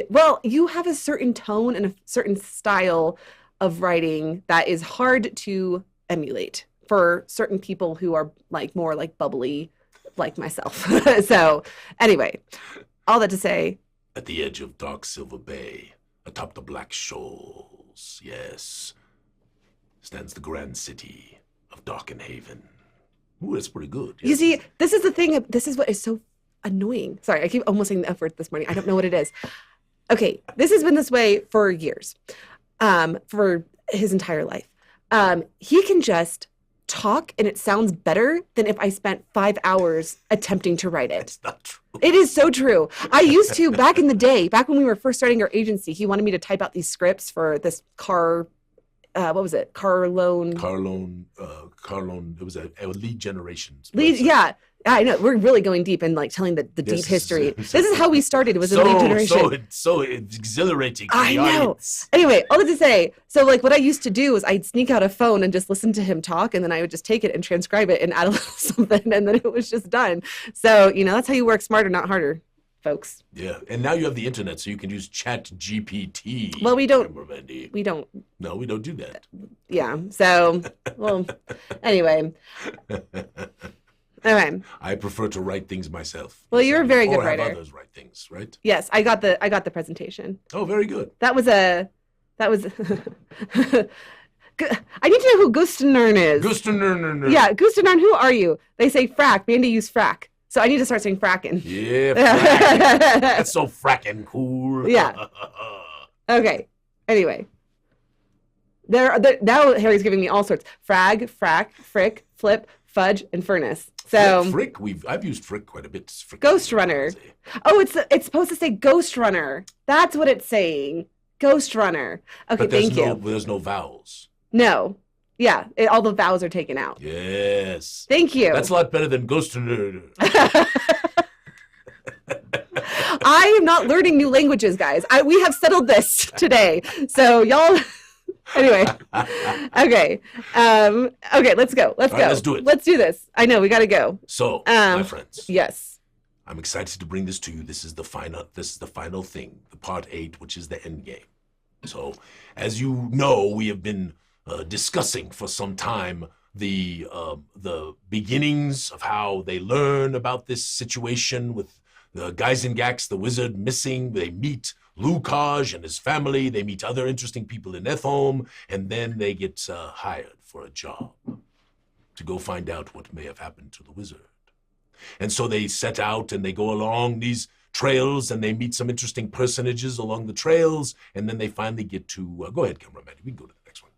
Well, you have a certain tone and a certain style of writing that is hard to emulate for certain people who are more bubbly like myself. So anyway, all that to say. At the edge of dark Silver Bay, atop the black shoals, yes, stands the grand city of Darkenhaven. Ooh, that's pretty good. Yes. You see, this is the thing. This is what is so annoying. Sorry, I keep almost saying the F word this morning. I don't know what it is. Okay, this has been this way for years, for his entire life. He can just talk and it sounds better than if I spent 5 hours attempting to write it. That's not true. It is so true. I used to, back in the day, back when we were first starting our agency, he wanted me to type out these scripts for this car loan. It was a lead generation. Yeah. I know. We're really going deep and telling the deep history. This is how we started. It was a lead generation. So it's exhilarating. I know. Anyway, all that to say, so what I used to do is I'd sneak out a phone and just listen to him talk, and then I would just take it and transcribe it and add a little something, and then it was just done. So, that's how you work smarter, not harder, folks. Yeah, and now you have the internet, so you can use ChatGPT. Well, we don't. No, we don't do that. Yeah. So, well, anyway. Okay. I prefer to write things myself. Well, you're a very good writer. Or have others write things, right? Yes, I got the presentation. Oh, very good. That was I need to know who Gyzaengaxx is. Gyzaengaxx. Yeah, Gyzaengaxx, who are you? They say frack. Mandy used frack. So I need to start saying frackin'. Yeah, frackin'. That's so frackin' cool. Yeah. Okay. Anyway. Now Harry's giving me all sorts. Frag, frack, frick, flip, fudge, and furnace. So frick, I've used frick quite a bit. Ghost runner. Oh, it's supposed to say ghost runner. That's what it's saying. Ghost runner. Okay, thank you. There's no vowels. No. Yeah, all the vowels are taken out. Yes. Thank you. That's a lot better than ghost runner. I am not learning new languages, guys. We have settled this today. So y'all. Anyway, okay. Okay, let's go. Let's go. Let's do it. Let's do this. I know we got to go. So, my friends. Yes. I'm excited to bring this to you. This is the final thing, the part 8, which is the end game. So, as you know, we have been discussing for some time the beginnings of how they learn about this situation with the Gyzaengaxx, the wizard, missing. They meet Lucaj and his family. They meet other interesting people in Ethholm, and then they get hired for a job to go find out what may have happened to the wizard. And so they set out and they go along these trails and they meet some interesting personages along the trails, and then they finally get to go ahead, cameraman. We can go to the next one.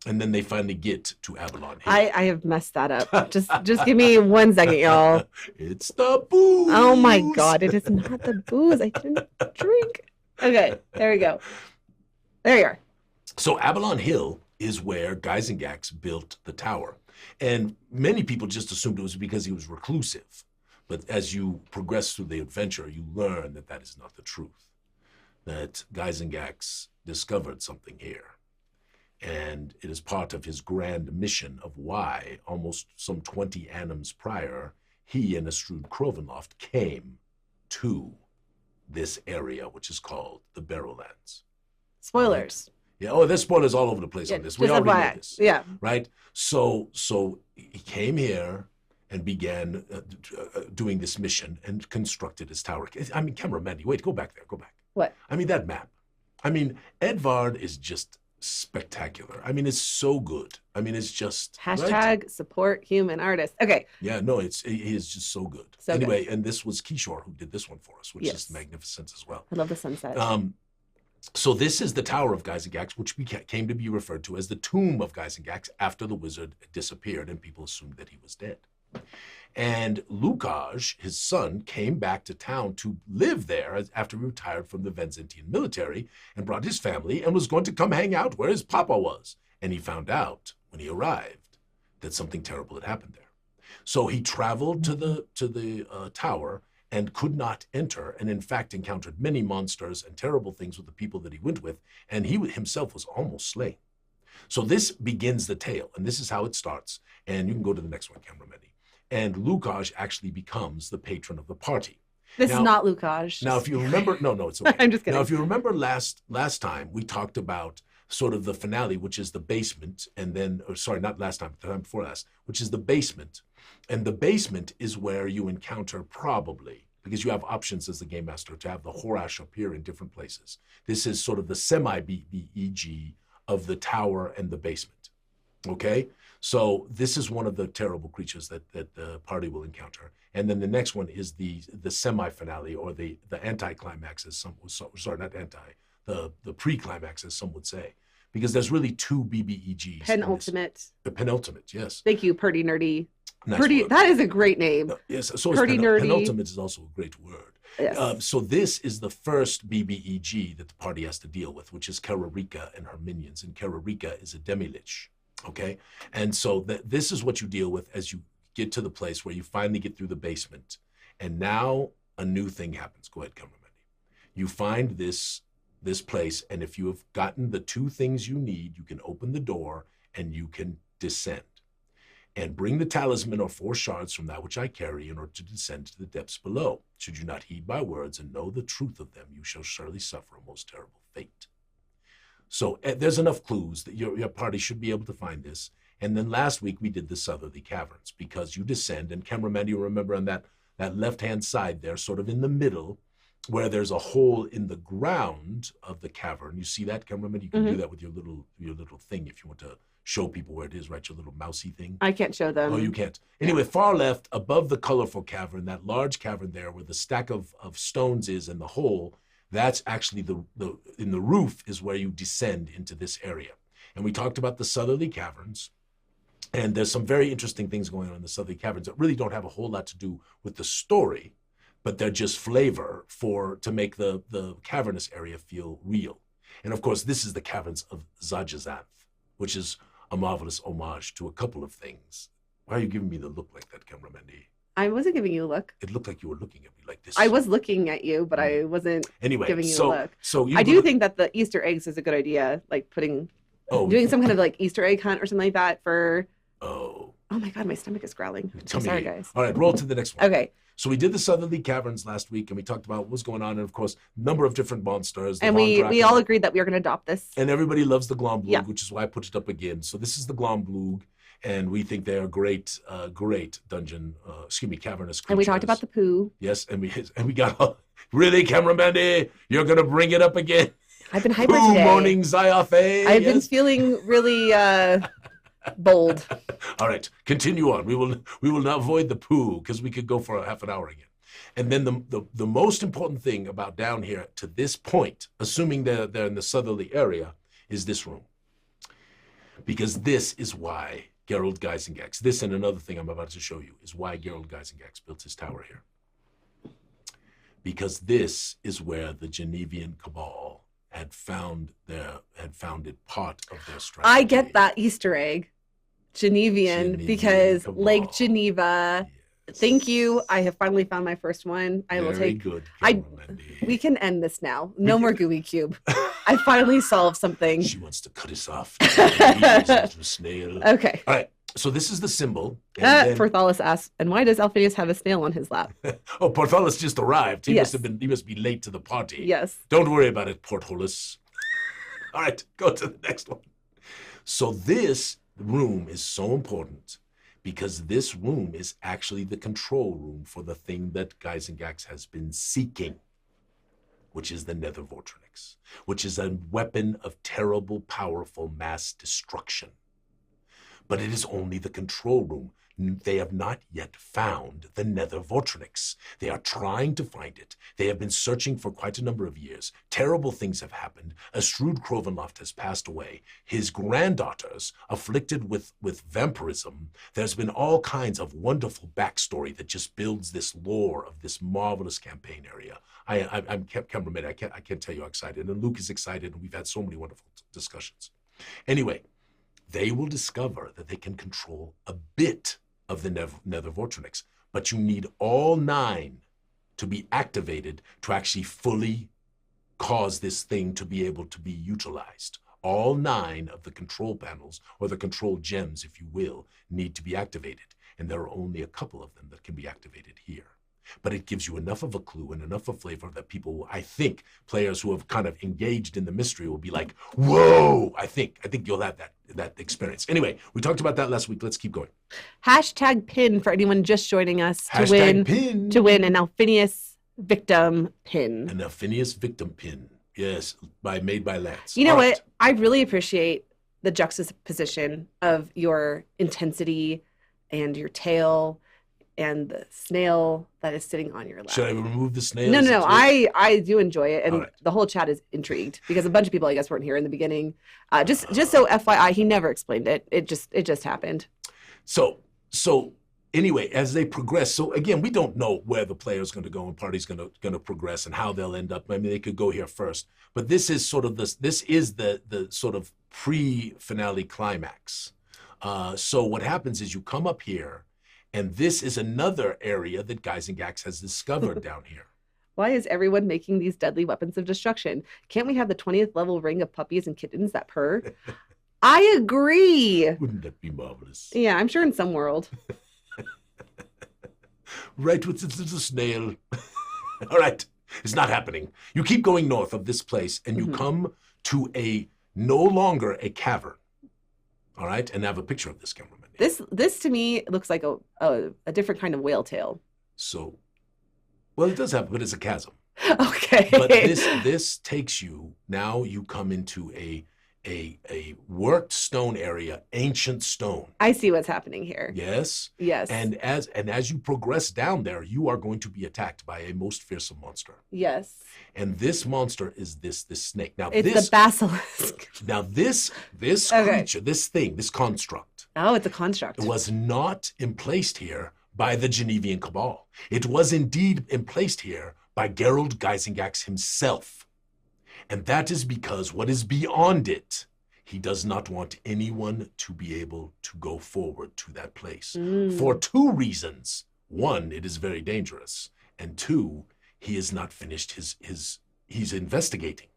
And then they finally get to Avalon Hill. I have messed that up. Just give me 1 second, y'all. It's the booze. Oh my God, it is not the booze. I didn't drink. Okay, there we go. There you are. So Avalon Hill is where Gyzaengaxx built the tower. And many people just assumed it was because he was reclusive. But as you progress through the adventure, you learn that that is not the truth. That Gyzaengaxx discovered something here. And it is part of his grand mission of why, almost some 20 annums prior, he and Astrud Crovenloft came to this area, which is called the Barrowlands. Spoilers. Right? Yeah. Oh, there's spoilers all over the place on this. We already know this. Yeah. Right? So he came here and began doing this mission and constructed his tower. I mean, camera Mandy, wait, go back there. Go back. What? I mean, that map. I mean, Edvard is just spectacular. I mean, it's so good. I mean, it's just # support human artist. Okay. Yeah, no, he is just so good. So anyway, good. And this was Kishore who did this one for us, which is magnificent as well. I love the sunset. So this is the Tower of Gyzaengaxx, which came to be referred to as the Tomb of Gyzaengaxx after the wizard disappeared and people assumed that he was dead. And Lukaj, his son, came back to town to live there after he retired from the Venzentian military and brought his family and was going to come hang out where his papa was. And he found out when he arrived that something terrible had happened there. So he traveled to the tower and could not enter, and in fact encountered many monsters and terrible things with the people that he went with, and he himself was almost slain. So this begins the tale, and this is how it starts. And you can go to the next one, cameraman. And Lukaj actually becomes the patron of the party. This is not Lukaj. Now, if you remember, no, it's okay. I'm just kidding. Now, if you remember last time, we talked about sort of the finale, which is the basement, and then, not last time, the time before last, which is the basement. And the basement is where you encounter probably, because you have options as the game master to have the Horash appear in different places. This is sort of the semi-BBEG of the tower and the basement, okay? So this is one of the terrible creatures that the party will encounter. And then the next one is the semi-finale, or the anti-climax, as some, not anti, the pre-climax, as some would say. Because there's really two BBEGs. Penultimate. The penultimate, yes. Thank you, Purdy Nerdy. Nice Purdy, that is a great name. Yes, so Purdy Nerdy. Penultimate is also a great word. Yes. So this is the first BBEG that the party has to deal with, which is Kararika and her minions. And Kararika is a demi-lich. Okay, and so this is what you deal with as you get to the place where you finally get through the basement. And now a new thing happens. Go ahead, cameraman. You find this place, and if you have gotten the two things you need, you can open the door and you can descend. And bring the talisman or 4 shards from that which I carry in order to descend to the depths below. Should you not heed my words and know the truth of them, you shall surely suffer a most terrible fate. So there's enough clues that your party should be able to find this. And then last week we did the southerly caverns, because you descend, and cameraman, you remember on that left-hand side there, sort of in the middle, where there's a hole in the ground of the cavern. You see that, cameraman? You can do that with your little thing if you want to show people where it is, right? Your little mousy thing. I can't show them. Oh, you can't. Anyway, far left, above the colorful cavern, that large cavern there where the stack of stones is and the hole, that's actually in the roof is where you descend into this area. And we talked about the southerly caverns, and there's some very interesting things going on in the southerly caverns that really don't have a whole lot to do with the story, but they're just flavor to make the cavernous area feel real. And of course, this is the caverns of Zyathé, which is a marvelous homage to a couple of things. Why are you giving me the look like that, cameraman? I wasn't giving you a look. It looked like you were looking at me like this. I was looking at you, but I wasn't giving you a look. I do think that the Easter eggs is a good idea, like doing some kind of like Easter egg hunt or something like that for... Oh my God, my stomach is growling. I'm sorry, guys. All right, roll to the next one. Okay. So we did the southerly caverns last week, and we talked about what was going on, and of course, a number of different monsters. And we all agreed that we were going to adopt this. And everybody loves the Glomblug, which is why I put it up again. So this is the Glomblug. And we think they are great dungeon, cavernous creatures. And we talked about the poo. Yes, and we got, really, cameraman, you're going to bring it up again? I've been hyper today. Goo Morning, Zyathé. I've been feeling really bold. All right, continue on. We will not avoid the poo, because we could go for a half an hour again. And then the most important thing about down here to this point, assuming they're in the southerly area, is this room. Because this is why Gerald Gyzaengaxx, this and another thing I'm about to show you, is why Gerald Gyzaengaxx built his tower here. Because this is where the Genevian cabal had founded part of their strategy. I get that Easter egg, Genevian, because Lake Geneva Thank you. I have finally found my first one. I will take. Very good. We can end this now. No more Gooey Cube. I finally solved something. She wants to cut us off. Snail. Okay. All right. So this is the symbol. Porthalus asks, and why does Alphinius have a snail on his lap? Oh, Porthalus just arrived. He must be late to the party. Yes. Don't worry about it, Portholus. All right, go to the next one. So this room is so important because this room is actually the control room for the thing that Gyzaengaxx has been seeking, which is the Nether Vortrix, which is a weapon of terrible, powerful mass destruction. But it is only the control room. They have not yet found the Nether Vortrix. They are trying to find it. They have been searching for quite a number of years. Terrible things have happened. A shrewd Crovenloft has passed away. His granddaughters, afflicted with vampirism. There's been all kinds of wonderful backstory that just builds this lore of this marvelous campaign area. I'm cameraman. I can't tell you how excited. And Luke is excited, and we've had so many wonderful discussions. Anyway, they will discover that they can control a bit of the Nether Vortrix, but you need all 9 to be activated to actually fully cause this thing to be able to be utilized. All 9 of the control panels, or the control gems, if you will, need to be activated, and there are only a couple of them that can be activated here. But it gives you enough of a clue and enough of flavor that people, I think, players who have kind of engaged in the mystery will be like, whoa, I think you'll have that experience. Anyway, we talked about that last week. Let's keep going. Hashtag pin for anyone just joining us to win an Alphinius victim pin. An Alphinius victim pin. Yes, made by Lance. You know what? I really appreciate the juxtaposition of your intensity and your tail and the snail that is sitting on your lap. Should I remove the snail? No. I do enjoy it, and the whole chat is intrigued because a bunch of people, I guess, weren't here in the beginning. Just so FYI, he never explained it. It just happened. So anyway, as they progress, so again, we don't know where the player's going to go and party's going to progress and how they'll end up. I mean, they could go here first, but this is sort of the sort of pre-finale climax. So what happens is you come up here. And this is another area that Gyzaengaxx has discovered down here. Why is everyone making these deadly weapons of destruction? Can't we have the 20th level ring of puppies and kittens that purr? I agree. Wouldn't that be marvelous? Yeah, I'm sure in some world. Right with the snail. All right, it's not happening. You keep going north of this place, and you come to no longer a cavern. All right, and I have a picture of this cameraman. This to me looks like a different kind of whale tail. So, well, it does happen, but it's a chasm. Okay. But this takes you, now you come into a worked stone area, ancient stone. I see what's happening here. Yes. Yes. And as you progress down there, you are going to be attacked by a most fearsome monster. Yes. And this monster is this snake. Now it's the basilisk. Now this creature, this construct. Oh, it's a construct. Was not emplaced here by the Genevian Cabal. It was indeed emplaced here by Gerald Gyzaengaxx himself. And that is because what is beyond it, he does not want anyone to be able to go forward to that place. For 2 reasons. 1, it is very dangerous. And 2, he has not finished he's investigating.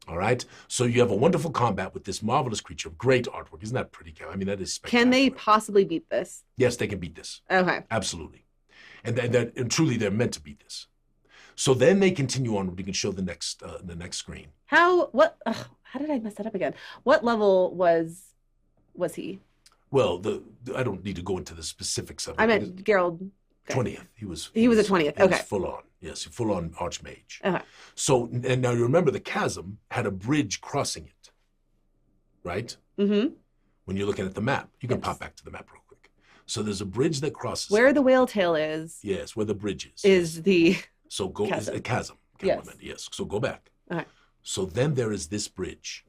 All right? So you have a wonderful combat with this marvelous creature of great artwork. Isn't that pretty? I mean, that is spectacular. Can they possibly beat this? Yes, they can beat this. Okay. Absolutely. And truly they're meant to beat this. So then they continue on. We can show the next screen. How did I mess that up again? What level was he? Well, I don't need to go into the specifics of it. I meant Gerald. 20th. He was a 20th. Okay. Full on. Yes, full on archmage. Okay. So, and now you remember the chasm had a bridge crossing it, right? Mm-hmm. When you're looking at the map, you can pop back to the map real quick. So there's a bridge that crosses where the whale tail is. Yes, where the bridge is. Is the so go chasm. Is a chasm. Yes. So go back. Okay. So then there is this bridge.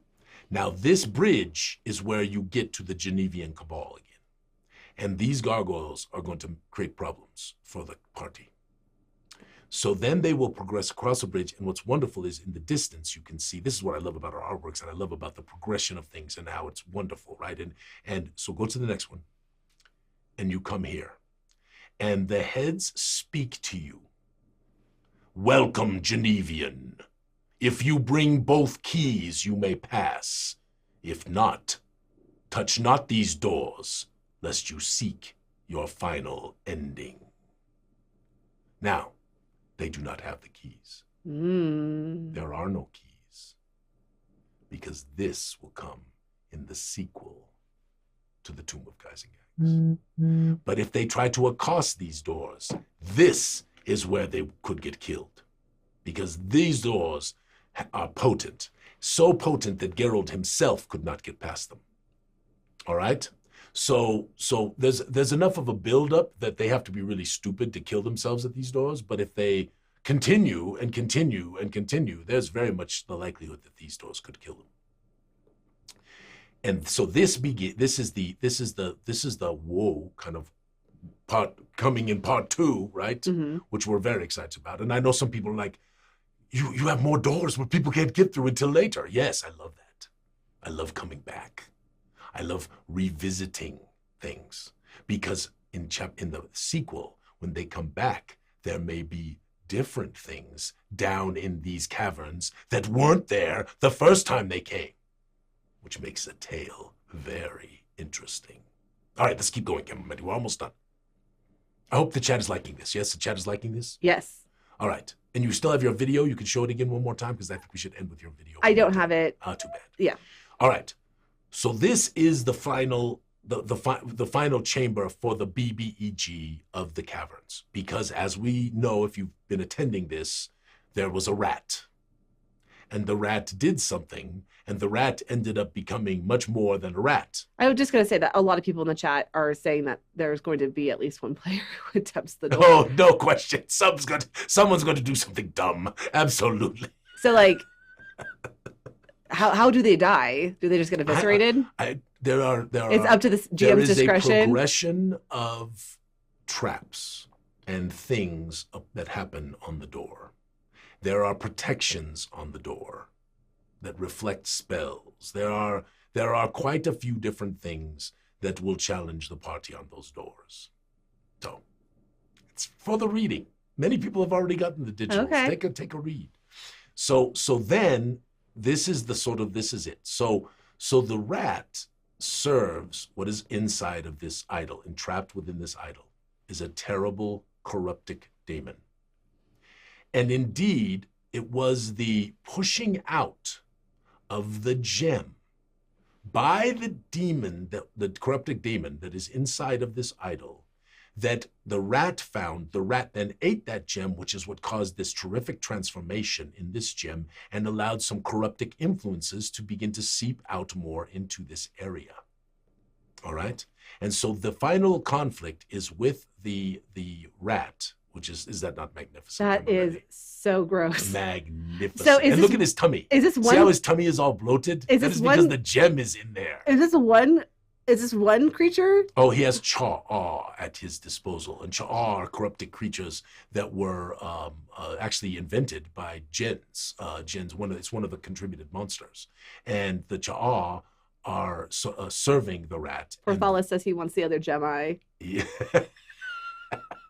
Now this bridge is where you get to the Genevian Cabal again. And these gargoyles are going to create problems for the party. So then they will progress across the bridge. And what's wonderful is in the distance, you can see, this is what I love about our artworks, and I love about the progression of things and how it's wonderful, right? And so go to the next one. And you come here. and the heads speak to you. Welcome, Genevian. If you bring both keys, you may pass. If not, touch not these doors, lest you seek your final ending. Now, they do not have the keys. There are no keys, because this will come in the sequel to the Tomb of Gyzaengaxx. But if they try to accost these doors, this is where they could get killed, because these doors are potent, so potent that Geralt himself could not get past them. All right? So there's enough of a buildup that they have to be really stupid to kill themselves at these doors, but if they continue and continue and continue, there's very much the likelihood that these doors could kill them. And so this is the whoa kind of part coming in part 2, right? Which we're very excited about. And I know some people are like, you have more doors where people can't get through until later. Yes, I love that. I love coming back. I love revisiting things, because in the sequel, when they come back, there may be different things down in these caverns that weren't there the first time they came, which makes the tale very interesting. All right, let's keep going, Kimberly. We're almost done. I hope the chat is liking this. Yes, the chat is liking this? Yes. All right. And you still have your video? You can show it again one more time, because I think we should end with your video. I don't have it. Too bad. Yeah. All right. So this is the final final chamber for the BBEG of the caverns, because as we know, if you've been attending this, there was a rat. And the rat did something, and the rat ended up becoming much more than a rat. I was just going to say that a lot of people in the chat are saying that there's going to be at least one player who attempts the door. Oh, no question. Someone's going to do something dumb. Absolutely. So, like, how do they die? Do they just get eviscerated? It's up to the GM's discretion. There is a progression of traps and things that happen on the door. There are protections on the door that reflect spells. There are quite a few different things that will challenge the party on those doors. So it's for the reading. Many people have already gotten the digitals. Okay. Take a read. So then this is it. So the rat serves what is inside of this idol, entrapped within this idol is a terrible corruptic daemon. And indeed, it was the pushing out of the gem by the demon, the corruptic daemon that is inside of this idol, that the rat found. The rat then ate that gem, which is what caused this terrific transformation in this gem and allowed some corruptic influences to begin to seep out more into this area. All right? And so the final conflict is with the rat, which is that not magnificent? That is so gross. Magnificent. So and look at his tummy. Is this one? See how his tummy is all bloated? That is because the gem is in there. Is this one creature? Oh, he has Cha'a at his disposal. And Cha'a are corrupted creatures that were actually invented by jinns. It's one of the contributed monsters. And the Cha'a are serving the rat. Porthalis says he wants the other gemi. Yeah.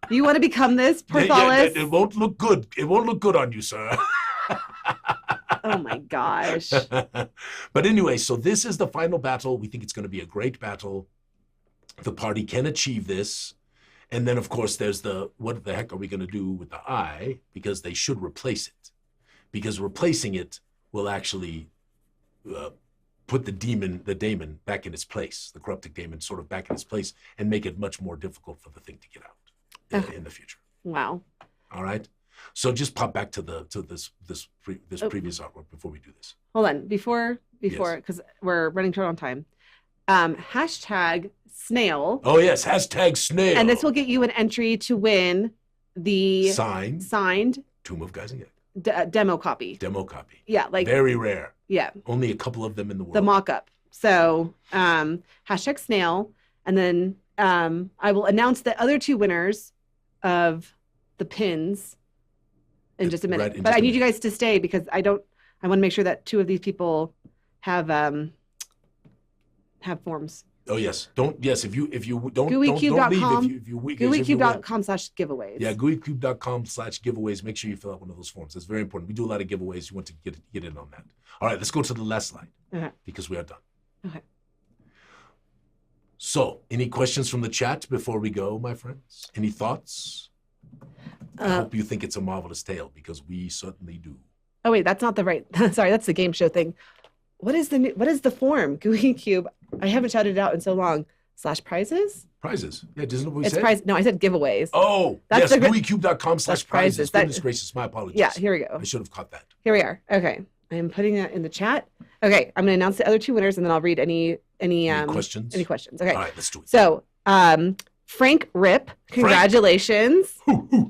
You want to become this, Porthalis? It won't look good. It won't look good on you, sir. Oh my gosh. But anyway, so this is the final battle. We think it's going to be a great battle. The party can achieve this. And then, of course, there's what the heck are we going to do with the eye? Because they should replace it. Because replacing it will actually put the daemon back in its place, the corruptic daemon sort of back in its place, and make it much more difficult for the thing to get out in the future. Wow. All right. So just pop back to this previous artwork before we do this. Hold on, before because we're running short on time. Hashtag snail. Oh yes, hashtag snail. And this will get you an entry to win the signed Tomb of Gyzaengaxx demo copy. Yeah, like very rare. Yeah, only a couple of them in the world. The mock-up. So hashtag snail, and then I will announce the other two winners of the pins in just a minute. But I need you guys to stay because I want to make sure that two of these people have forms. Oh yes, if you don't GooeyCube.com. leave if you GooeyCube.com/giveaways. Yeah, GooeyCube.com/giveaways. Make sure you fill out one of those forms. That's very important. We do a lot of giveaways. You want to get in on that. All right, let's go to the last slide because we are done. Okay. So, any questions from the chat before we go, my friends? Any thoughts? I hope you think it's a marvelous tale because we certainly do. Oh wait, that's not the right. Sorry, that's the game show thing. What is the form? Gooey Cube. I haven't shouted it out in so long. /prizes? Prizes. Yeah, isn't what we it's said? Prize. No, I said giveaways. Oh, that's yes, GooeyCube.com/prizes. Goodness gracious, my apologies. Yeah, here we go. I should have caught that. Here we are. Okay. I am putting that in the chat. Okay, I'm going to announce the other two winners, and then I'll read any questions. Any questions? Okay. All right, let's do it. So, Frank Rip, congratulations.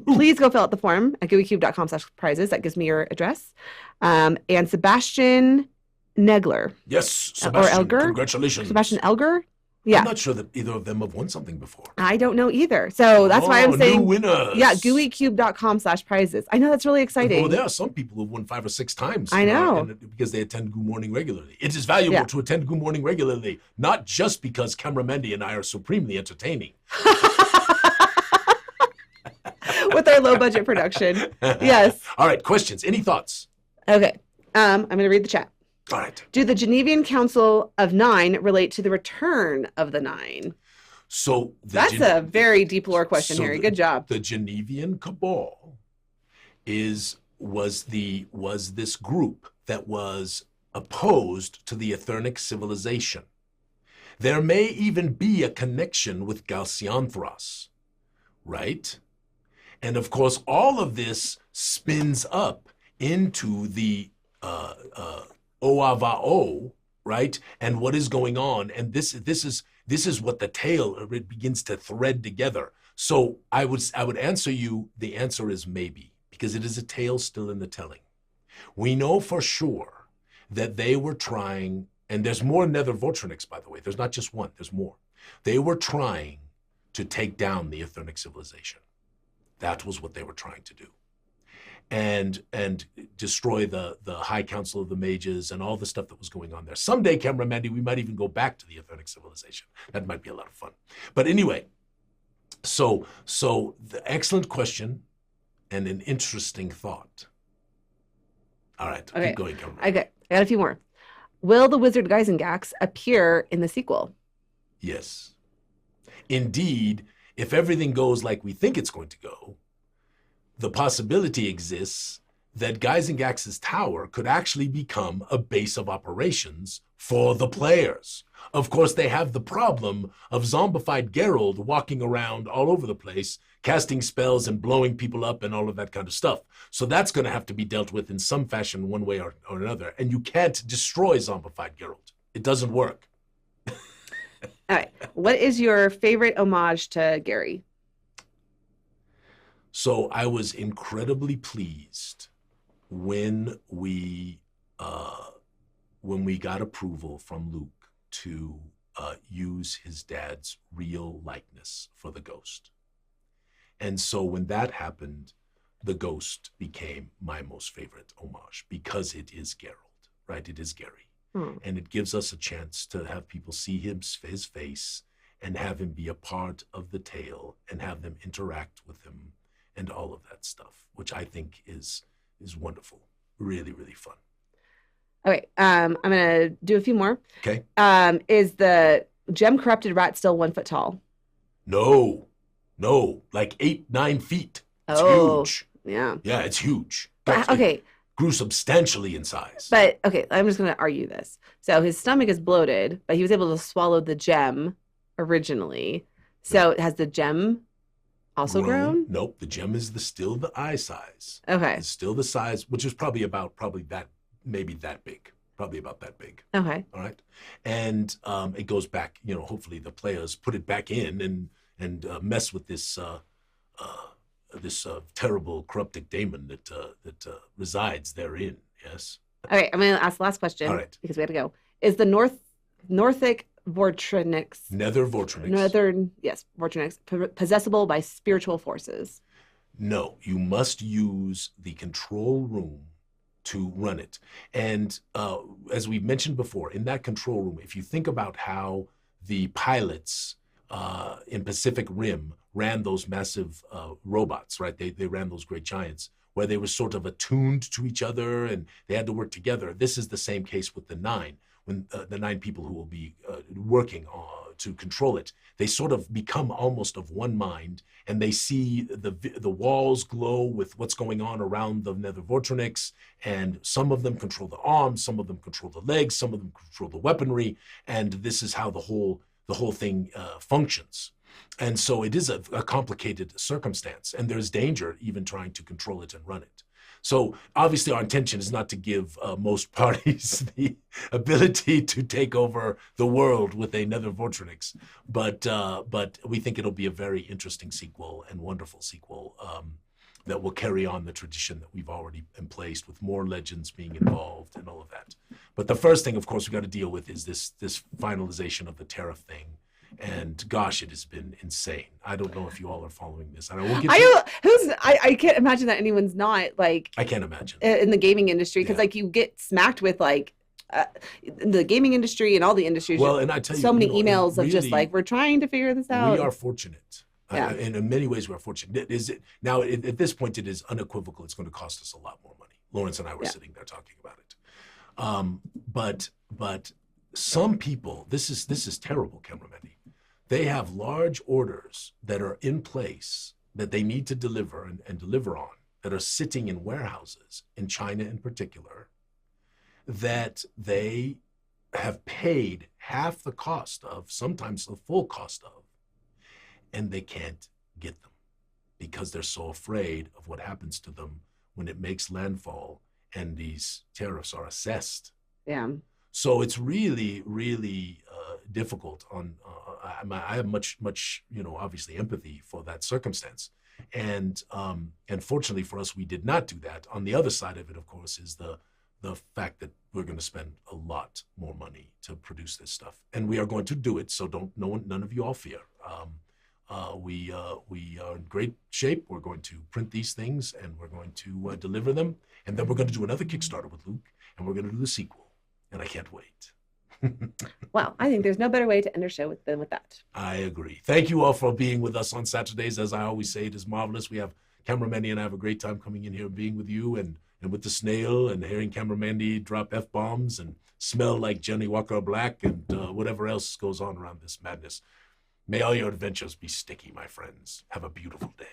Please go fill out the form at GooeyCube.com/prizes. That gives me your address. And Sebastian Negler. Yes, Sebastian. Or Elger. Congratulations. Sebastian Elger. Yeah. I'm not sure that either of them have won something before. I don't know either. So that's why I'm saying. New winners. Yeah, GooeyCube.com/prizes. I know that's really exciting. Well, there are some people who've won 5 or 6 times. I know. Because they attend Goo Morning regularly. It is valuable to attend Goo Morning regularly, not just because Camera Mandy and I are supremely entertaining. With our low budget production. Yes. All right, questions. Any thoughts? Okay. I'm going to read the chat. All right. Do the Genevian Council of 9 relate to the return of the 9? So that's a very deep lore question, Harry. Good job. The Genevian Cabal was this group that was opposed to the Etheric civilization. There may even be a connection with Gyzaengaxx, right? And of course, all of this spins up into the Oava'o, right? And what is going on? And this is what the tale begins to thread together. So I would answer you. The answer is maybe, because it is a tale still in the telling. We know for sure that they were trying, and there's more Nether Vortronics, by the way. There's not just one. There's more. They were trying to take down the Etheric civilization. That was what they were trying to do. And destroy the High Council of the Mages and all the stuff that was going on there. Someday, Camera Mandy, we might even go back to the Etheric civilization. That might be a lot of fun. But anyway, so the excellent question and an interesting thought. All right, okay. Keep going, Camera Mandy. Okay, I got a few more. Will the wizard Gyzaengaxx appear in the sequel? Yes. Indeed, if everything goes like we think it's going to go, the possibility exists that Gyzaengaxx's tower could actually become a base of operations for the players. Of course, they have the problem of zombified Geralt walking around all over the place, casting spells and blowing people up and all of that kind of stuff. So that's going to have to be dealt with in some fashion, one way or another. And you can't destroy zombified Geralt. It doesn't work. All right. What is your favorite homage to Gary? So I was incredibly pleased when we got approval from Luke to use his dad's real likeness for the ghost. And so when that happened, the ghost became my most favorite homage because it is Geralt, right? It is Gary. And it gives us a chance to have people see his face and have him be a part of the tale and have them interact with him and all of that stuff, which I think is wonderful. Really, really fun. Okay, I'm going to do a few more. Okay. Is the gem-corrupted rat still 1 foot tall? No, like 8-9 feet. It's huge. Yeah. Yeah, it's huge. Okay. Grew substantially in size. But, okay, I'm just going to argue this. So his stomach is bloated, but he was able to swallow the gem originally. So has the gem also grown? Nope, the gem is still the eye size. Okay. It's still the size, which is probably about that big. Probably about that big. Okay. All right. And it goes back, hopefully the players put it back in and mess with this terrible corruptic daemon that resides therein. Yes. All right. I'm going to ask the last question. All right. Because we got to go. Is the Northic Vortronics. Nether Vortronics. Vortronics. Possessible by spiritual forces. No, you must use the control room to run it. And as we mentioned before, in that control room, if you think about how the pilots in Pacific Rim ran those massive robots, right? They ran those great giants where they were sort of attuned to each other and they had to work together. This is the same case with the 9, when the 9 people who will be working to control it. They sort of become almost of one mind, and they see the walls glow with what's going on around the Nether Vortronics, and some of them control the arms, some of them control the legs, some of them control the weaponry, and this is how the whole thing functions. And so it is a complicated circumstance, and there's danger even trying to control it and run it. So obviously our intention is not to give most parties the ability to take over the world with a Nether Vortronics, but we think it'll be a very interesting sequel and wonderful sequel that will carry on the tradition that we've already emplaced, with more legends being involved and all of that. But the first thing, of course, we got to deal with is this finalization of the tariff thing. And gosh, it has been insane. I don't know if you all are following this. And I can't imagine that anyone's not, like, I can't imagine in the gaming industry, because like you get smacked with like the gaming industry and all the industries. Well, and I tell you, so many emails of just like, we're trying to figure this out. We are fortunate. Yeah. And in many ways, we're fortunate. Now, at this point, it is unequivocal. It's going to cost us a lot more money. Lawrence and I were sitting there talking about it. But some people, this is terrible, Camerametti. They have large orders that are in place that they need to deliver and deliver on, that are sitting in warehouses, in China in particular, that they have paid half the cost of, sometimes the full cost of, and they can't get them because they're so afraid of what happens to them when it makes landfall and these tariffs are assessed. Yeah. So it's really, really difficult. I have much, obviously empathy for that circumstance. And fortunately for us, we did not do that. On the other side of it, of course, is the fact that we're going to spend a lot more money to produce this stuff. And we are going to do it. So none of you all fear. We are in great shape. We're going to print these things and we're going to deliver them. And then we're going to do another Kickstarter with Luke, and we're going to do the sequel. And I can't wait. Well, I think there's no better way to end our show than with that. I agree. Thank you all for being with us on Saturdays. As I always say, it is marvelous. We have Cameramandy and I have a great time coming in here and being with you and with the snail and hearing Cameramandy drop F-bombs and smell like Johnny Walker Black and whatever else goes on around this madness. May all your adventures be sticky, my friends. Have a beautiful day.